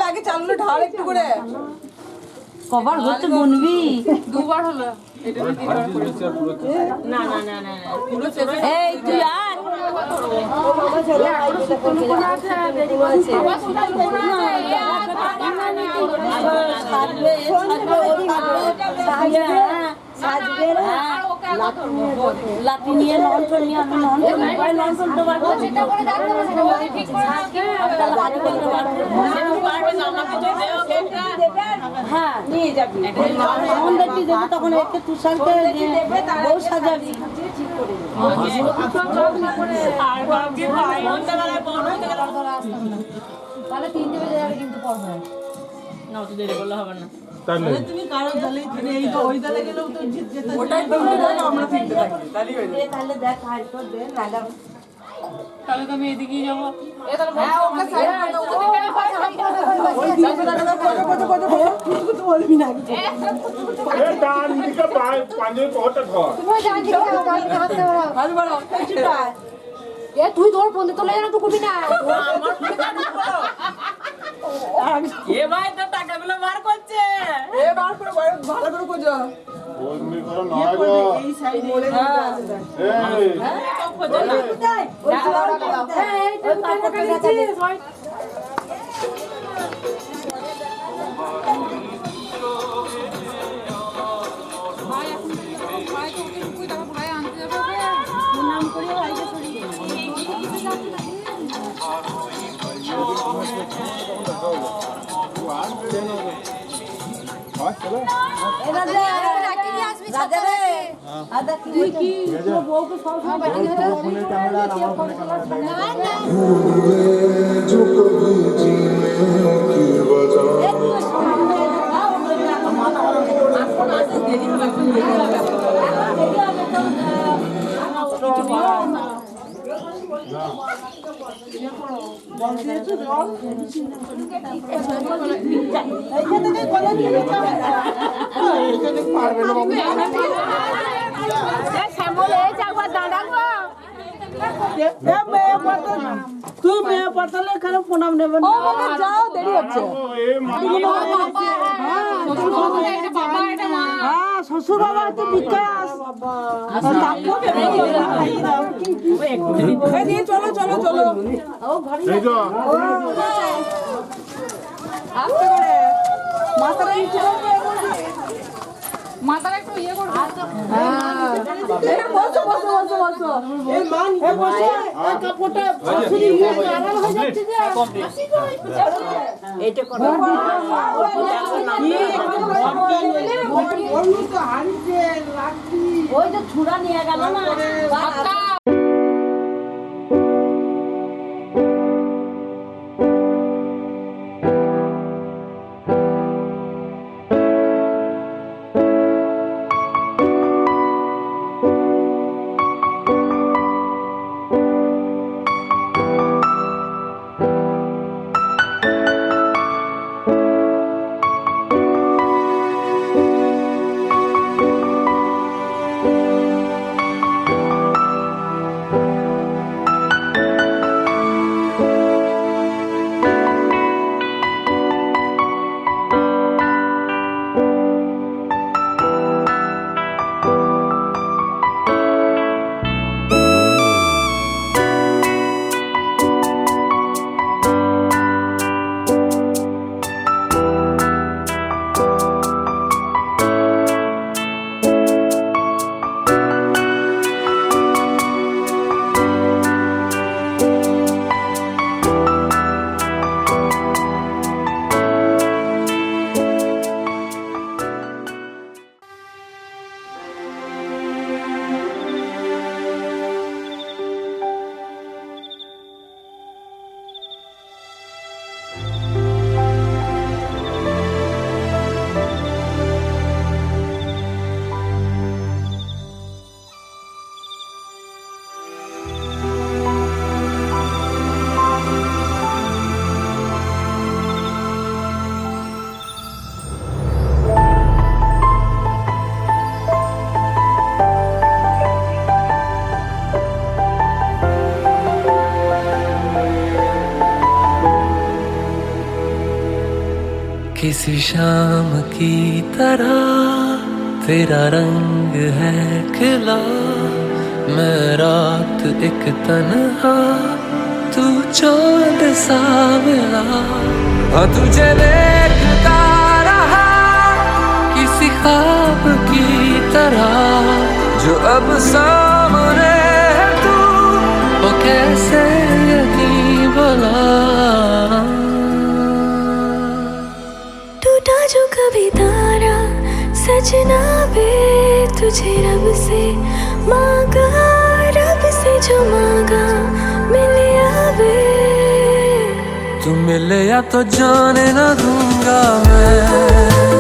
লাগে চালু ঢাল একটু করে কবার হচ্ছে গুনবি দুবার হলো না না না না এই তুই আর লাঠি নিয়ে লঞ্চন নিয়ে আমি লঞ্চন তো বার করছি হ্যাঁ নিয়ে যাবি দেবে তখন একটা তুষারকে বউ সাজাবি তাহলে 3টে বেজে যাবে কিন্তু পড়বে না অত দেরি করলে হবে না তুমি কারো দলে এই তো ওই দলে গেলেও তো যেতে ওটাই তো আমরা ফিরতে থাকি তাহলে দেখ হাই তো দে নাগা তাহলে তো আমি এদিকেই যাবো বলবি না তুই ধর ফোন তোলে যেন তো করবি না এ ভাই তো টাকাগুলো বার করছে ভালো করে খোঁজো এই সাইড বলে তুই কি তোর বউকে সব ফোনের ক্যামেরা আর আমার ফোনের ক্যামেরা जो कभी जीने की वजह তুই মেয়ে পাঠালে এখানে প্রণাম নেবেন যাও দেরি হচ্ছে হ্যাঁ শ্বশুর বাবা হচ্ছে বিকাশ চলো চলো চলো মাথাটা নিচে মাথাটা একটু ইয়ে করবে বসো বসো বসো বসো এই মান বসে এই কাপড়টা শাশুড়ি আরাম হয়ে যাচ্ছে যে এইটা করো ওই যে ছুরা নিয়ে গেল না शाम की तरह तेरा रंग है खिला, मैं रात एक तन्हा तू चांद सा मिला। हाँ तुझे देखता रहा किसी ख्वाब की तरह, जो अब सामने है तू वो कैसे यकीन भला। टूटा जो कभी तारा सजना वे तुझे रब से मांगा, रब से जो मांगा मिले आवे। तू मिले या तो जाने ना दूंगा मैं।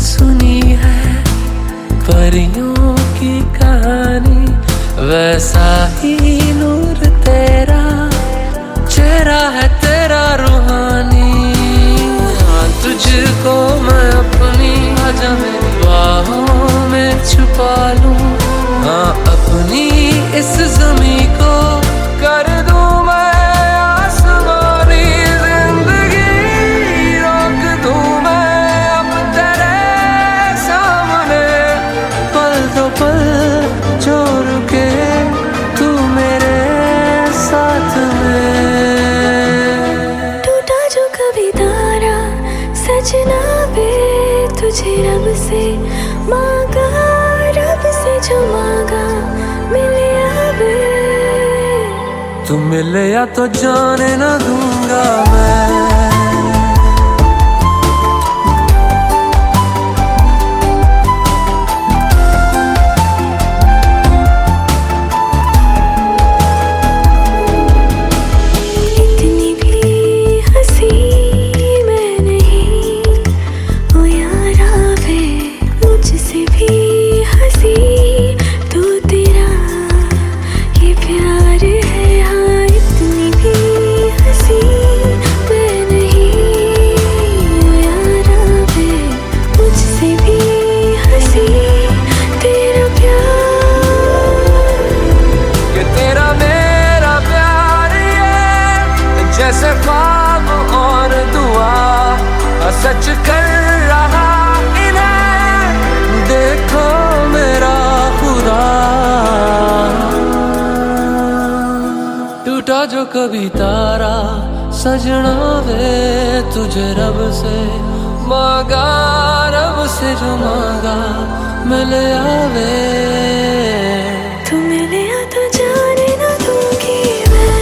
सुनी है परियों की कहानी, वैसा ही नूर तेरा चेहरा है तेरा रूहानी। हाँ तुझको मैं अपनी आजा मेरी बाहों में छुपा लूं, हाँ अपनी इस ज़मीं को कर दूं मैं आसमानी। जिंदगी रोक दूं मैं अब तेरे सामने, पल दो पल जो रुके तू मेरे साथ में। टूटा जो कभी तारा सजना वे तुझे रब से मांगा, रब से जो मांगा मिले आवे। तू मिले या तो जाने ना दूंगा मैं। इतनी भी हंसी मैं नहीं ओ यारा वे, मुझसे भी हंसी तो तेरा ये प्यार है। हाँ इतनी भी हंसी मैं नहीं ओ यारा वे, मुझसे भी हंसी तेरा प्यार। कि तेरा मेरा प्यार ये जैसे ख्वाब और दुआ सच कर रहा इन्हें देखो मेरा खुदा। टूटा जो कभी तारा सजना वे तुझे रब से मांगा, रब से जो मांगा मिले आवे। तू मिले या तो जाने ना दूंगी मैं।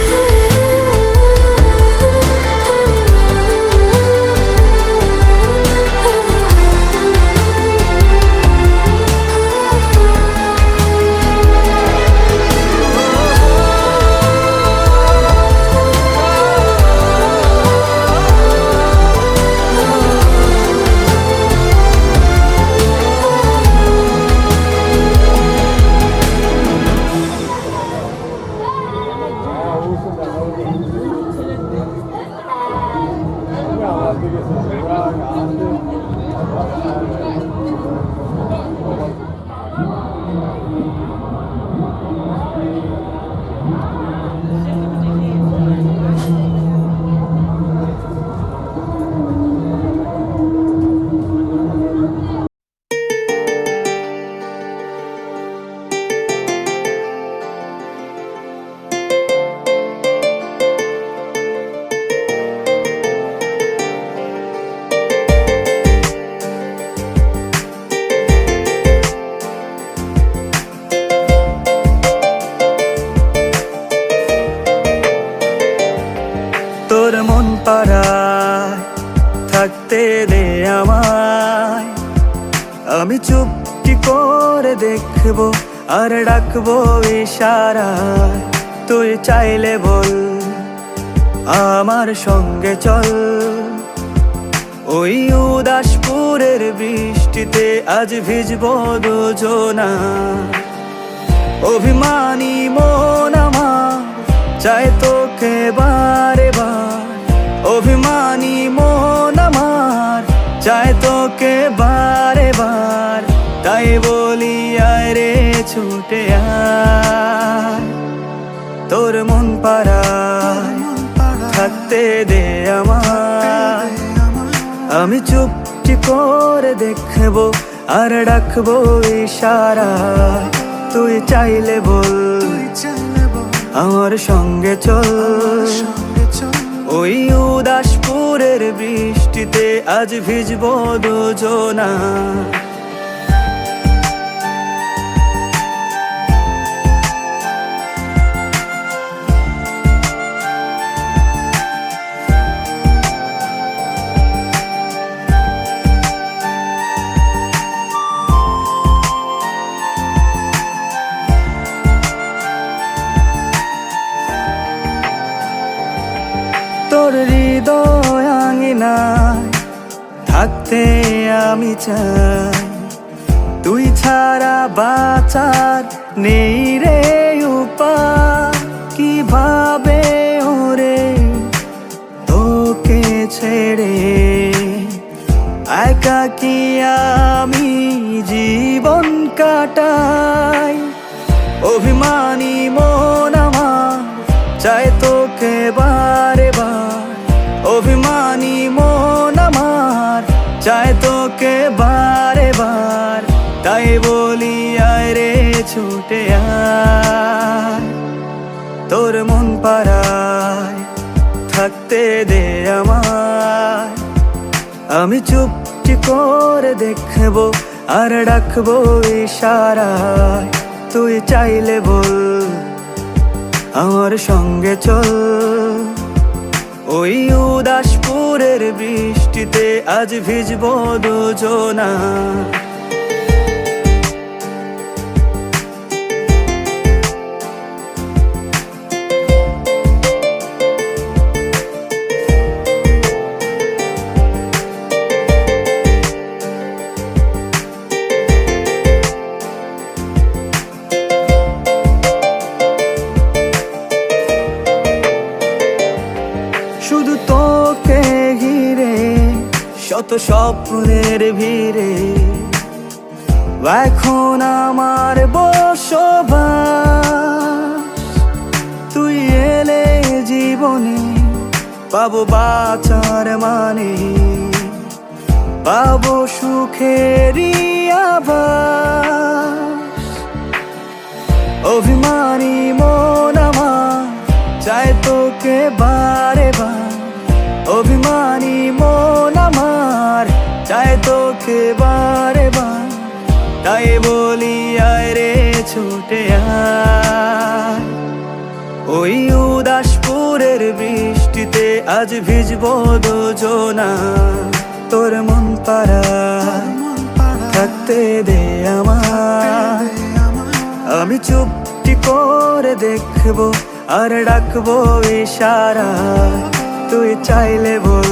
আমি চুপটি করে দেখবো আর ডাকবো ইশারায়, তুই চাইলে বল আমার সঙ্গে চল। ওই উদাসপুরের বৃষ্টিতে আজ ভিজবো দুজনা, অভিমানী মন আমার চায় তোকে বারে বার, অভিমানী মন আমার চায় তোকে বারে বার, তাই বলি আয় রে ছুটে আয়, তোর মন পাড়ায় থাকতে দে আমায়। আমি চুপটি করে দেখবো আর ডাকবো ইশারায়, তুই চাইলে বল আমার সঙ্গে চল। ওই উদাসপুরের বৃষ্টিতে আজ ভিজবো দুজনা। তোর হৃদয় আঙিনায় থাকতে আমি চাই, তুই ছাড়া বাঁচার নেই রে উপায়। কিভাবে ওরে তোকে ছেড়ে একাকী আমি জীবন কাটাই, অভিমানী মন আমার চায় তোকে বারে বার, অভিমানী মন আমার চায় তোকে বারে বার, তাই বলি আয় রে ছুটে আয়, তোর মন পাড়ায় থাকতে দে আমায়। আমি চুপটি করে দেখবো আর ডাকবো ইশারায়, তুই চাইলে বল আমার সঙ্গে চল। ওই উদাসপুরের বৃষ্টিতে আজ ভিজবো দুজনা। শুধু তোকে ঘিরে শত স্বপ্নের ভিড়ে, এখন আমার বসবাস। তুই এলে জীবনে পাবো বাঁচার মানে, পাবো সুখেরই আভাস। অভিমানী মন আমার চায় তোকে বারে বার, অভিমানী মন আমার চায় তোকে বারে বার, তাই বলি আয় রে ছুটে আয়। ওই উদাসপুরের বৃষ্টিতে আজ ভিজবো দুজনা, তোর মন পাড়ায় থাকতে দে আমায়। আমি চুপটি করে দেখবো আর ডাকবো ইশারায়, তুই চাইলে বল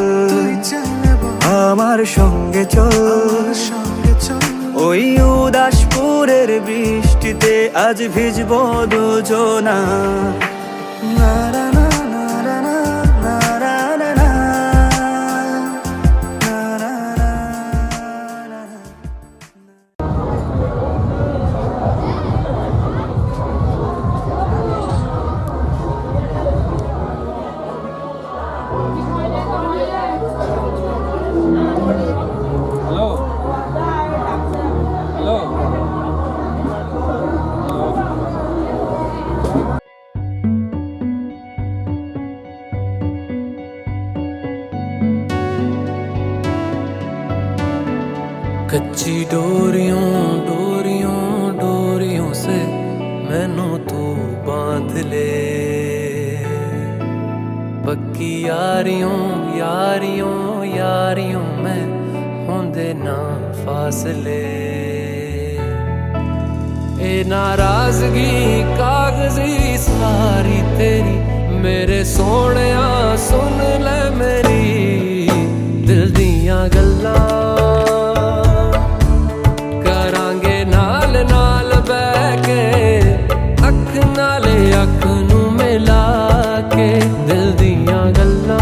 আমার সঙ্গে চল। ওই উদাসপুরের বৃষ্টিতে আজ ভিজবো দুজনা। না না না না না না না না না না না না। कच्ची डोरियों डोरियों डोरियों से मैनू तू बांध ले, पक्की यारियों यारियों यारियों में होंदे ना फासले। ए नाराजगी कागजी सारी तेरी मेरे सोहणिया सुन ले मेरी दिल दियां गल्लां करांगे नाल नाल बैठ के अख नाले अख नू मिला के दिल दियां गल्लां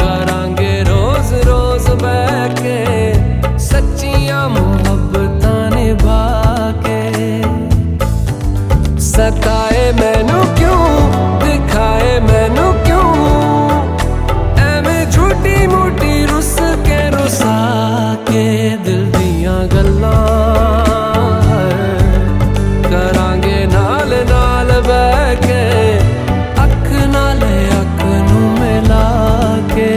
करांगे रोज रोज बैठ के सच्चियां मुहब्बतां निभा के सताए मैनू क्यों दिखाए मैनू क्यों एवें झूठी मूठी रुस के रुसा के दिल दियां गल्लां करांगे नाल नाल बैठ के अख नाले अख नू मिला के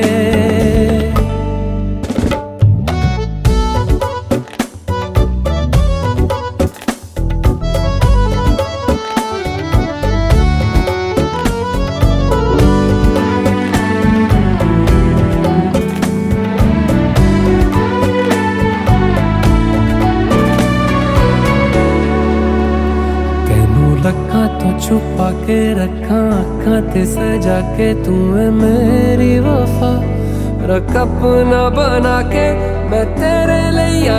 छुपा के रखा अखा ते सजा के तू है मेरी वफा रख अपना बना के मैं तेरे लिया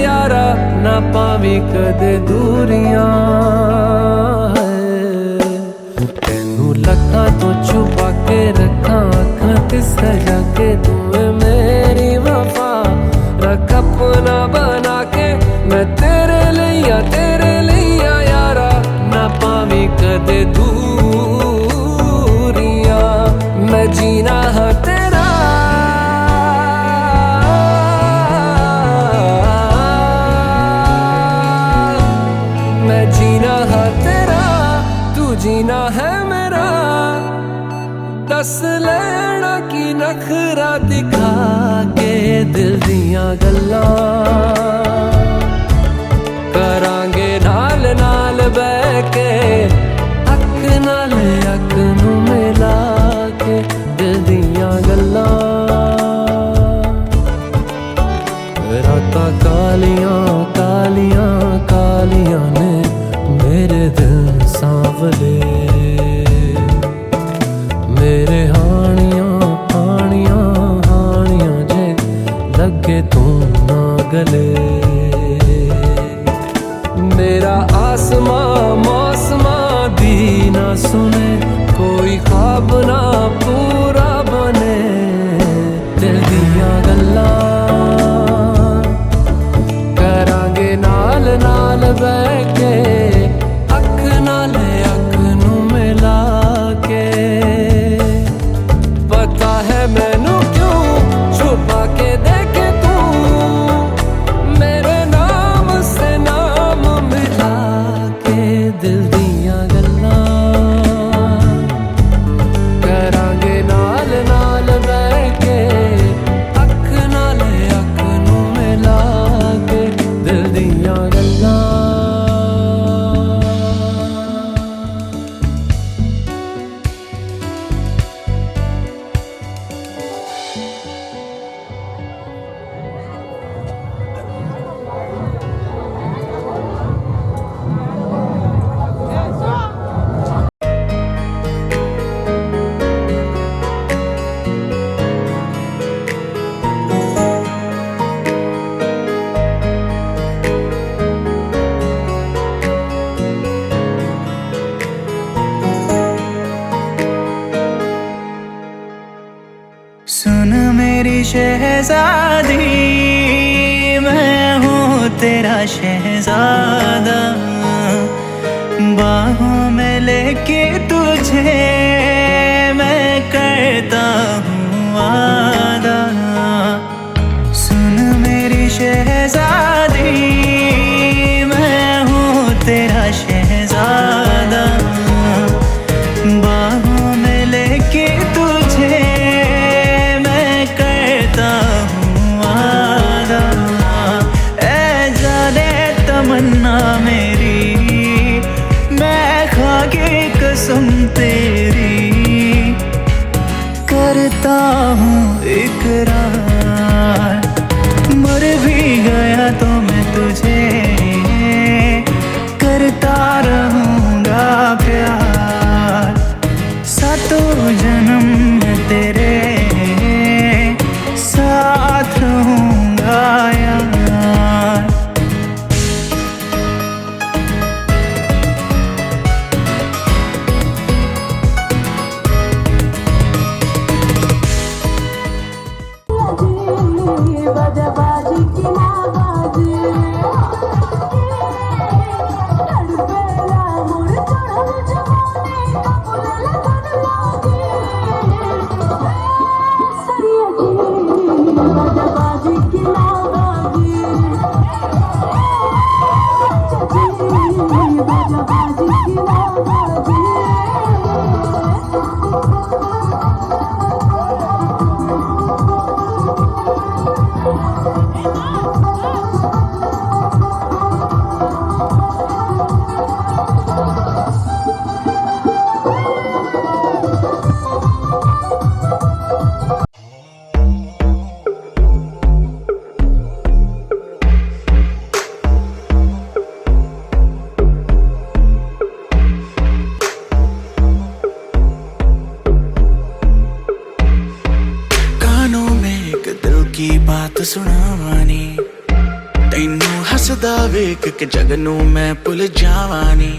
यारा ना पावी कदे दूरियां तेनू लखा तो छुपा के रखा अखा ते सजा के तू है मेरी वफा रख अपना बना के मैं तेरे लिया यारा ना पावी कदे दूरियां मैं जीना है तेरा मैं जीना है तेरा तू जीना है मेरा दस लेना की नखरा दिखा के दिल दियां गल्लां करांगे नाल नाल बैठ के अख नाल अख नू मिला के दिल दियां गल्लां रातां कालियां कालियां कालियां ने मेरे दिल सांवले मेरे हानियां हानियां हानियां जे लगे तू ना गले मेरा आसमां मौसमां दी ना सुने कोई ख्वाब ना पूरा बने दिल दियां गल्लां करांगे नाल नाल बैठ के अख नाले अख नू मिला के पता है मैनू क्यों छुपा के देखे तू मेरे नाम से नाम मिला के दिल दियां गल्लां करांगे नाल नाल बैठ के अख नाले अख नू मिला के दिल दियां गल्लां सुन मेरी शहजादी मैं हूँ तेरा शहजादा बाहों में लेके तुझे मैं करता हूँ वादा सुन मेरी शहजादी मैं हूँ तेरा शहजादा बाहों में लेके तुझे मैं करता हूँ वादा ऐ जाने तमन्ना मेरी मैं खा के कसम तेरी करता हूँ इकरार मर भी गया तो मैं सुनावानी तैनू हसदा वेख के जग नू मैं भुल जावानी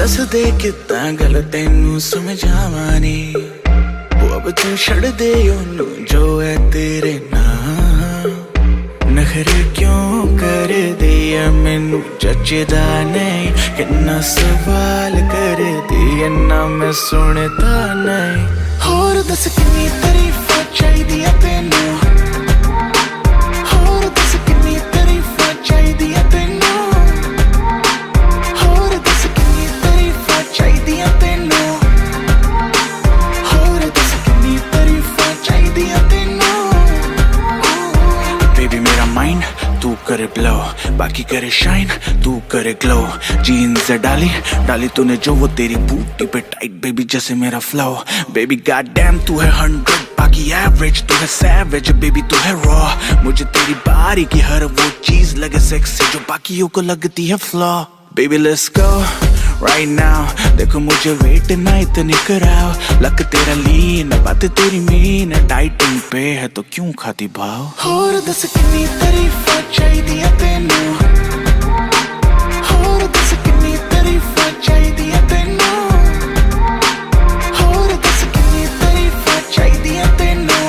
दस दे कितां गल तैनू समझावानी अब तू छड़ दे ओनू जो है तेरे नाम नखरे क्यों कर दिया मैनू जचदा नहीं किन्ना सवाल कर दिया ना मैं सुनता नहीं होर दस किन्नी तारीफां चाहिदियां तैनू होर दस किन्नी तारीफां चाहिदियां तैनू होर दस किन्नी तारीफां चाहिदियां तैनू होर दस किन्नी तारीफां चाहिदियां तैनू बेबी मेरा माइंड तू करे ब्लो बाकी करे शाइन तू करे ग्लो जीन्स डाली डाली तूने जो वो तेरी बूटी पे टाइट बेबी जैसे मेरा फ्लो बेबी गॉड डैम तू है 100 बाकी एवरेज तू है सैवेज बेबी तू है रॉ मुझे तेरी बारी की हर वो चीज लगे सेक्सी जो बाकियों को लगती है flaw baby let's go right now देखो मुझे वेट ना इतनी कराओ लक तेरा लीन बात तेरी मीन डाइटिंग पे है तो क्यों खाती भाव और दस किन्नी तारीफां चाहिदियां तैनू और दस किन्नी तारीफां चाहिदियां तैनू और दस किन्नी तारीफां चाहिदियां तैनू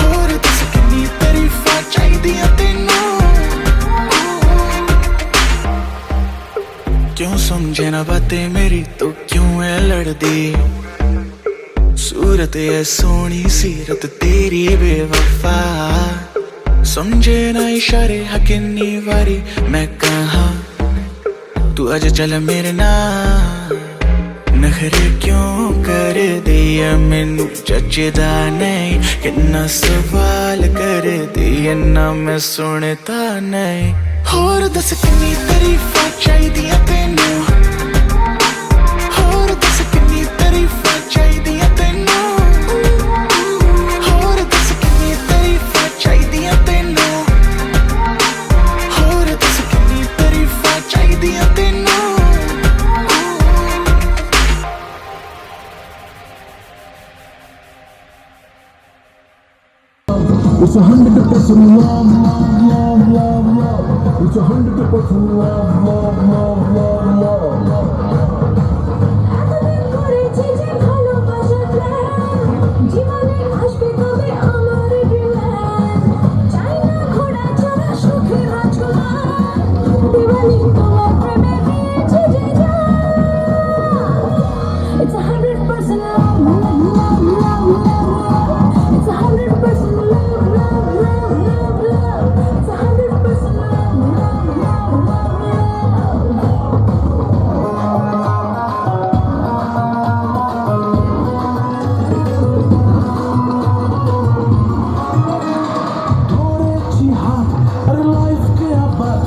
और दस किन्नी तारीफां चाहिदियां तैनू क्यों समझे ना बातें मेरी तो क्यों है लड़दी सूरत है सोनी सीरत तेरी बेवफा समझे ना इशारे हकिन्नी वारी मैं कहाँ तू आज चल मेरे नाल नखरे क्यों कर दिया मैनू जचदा नहीं किन्ना सवाल कर दिया ना मैं सुनता नहीं होर दस किन्नी तारीफां चाहिदियां तैनू होर दस किन्नी तारीफां चाहिदियां तैनू होर दस किन्नी तारीफां चाहिदियां तैनू होर दस किन्नी तारीफां चाहिदियां तैनू It's 100% love, love, love, love, love. It's 100% love, love, love, love, love. It's 100% love, love, love, love, love. It's 100% love, love, love, love, love. It's 100% love, love, love, love, थोड़े ची हाथ अरे लाइफ के आबाद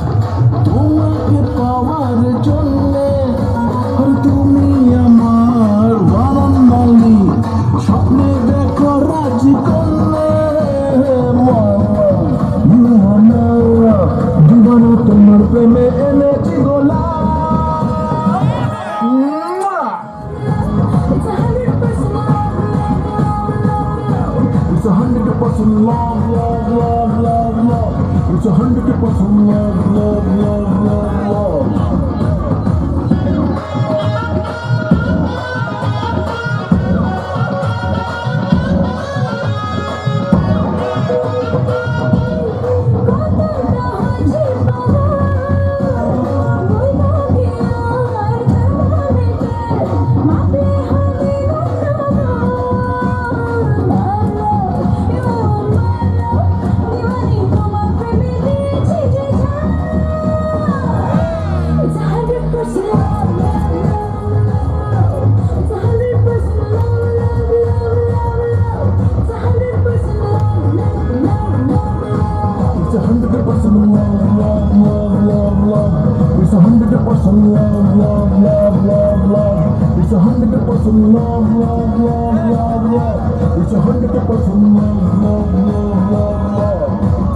তোমাকে পাওয়ার জন্যে আর তুমি আমার বারান্দালি স্বপ্নে দেখো রাজি করলে জীবনে তোমার প্রেমে এনেছি গোলা It's 100% love, love, love, love, love. It's 100% love, love, love, love, love. It's 100% love, love, love, love, love. It's 100% love, love, love, love, love. It's 100% love, love, love, love, love. It's 100% love, love, love, love, love.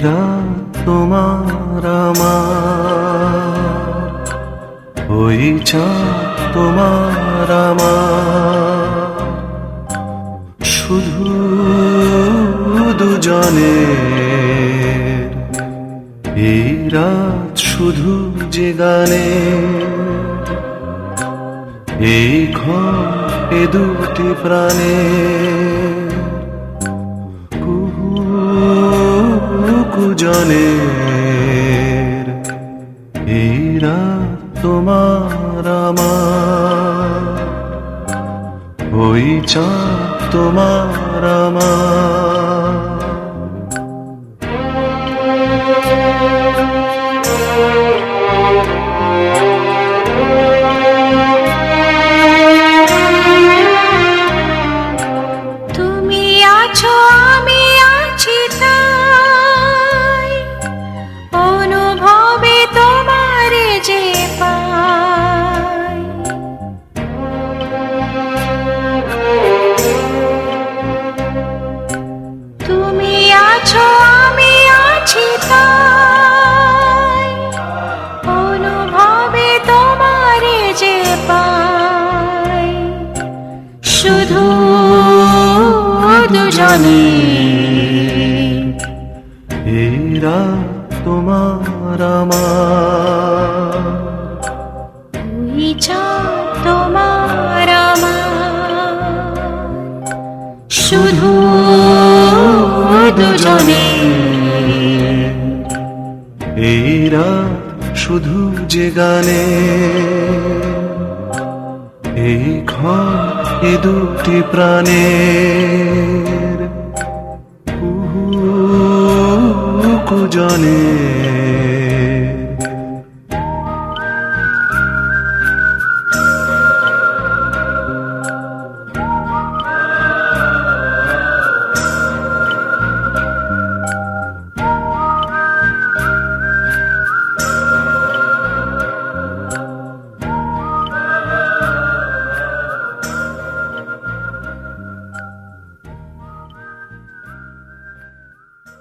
রাত তোমার আমার, ওই চাঁদ তোমার আমার, শুধু দুজনের এই রাত শুধু যে গানে, এই ঘর এ দুটি প্রাণে কুজনের এই রাত তোমার আমার, ওই চাঁদ তোমার আমার। তুমি আছো আমি আছি তাই, অনুভবে তোমার যে পাই। তুমি আছো আমি আছি তাই, অনুভবে তোমার যে পাই। শুধু দুজনে এই রাত তোমার আমার, ওই চাঁদ তোমার আমার, শুধু দুজনে এই রাত শুধু যে গানে, এই ঘর এ দুটি প্রাণের কুজনে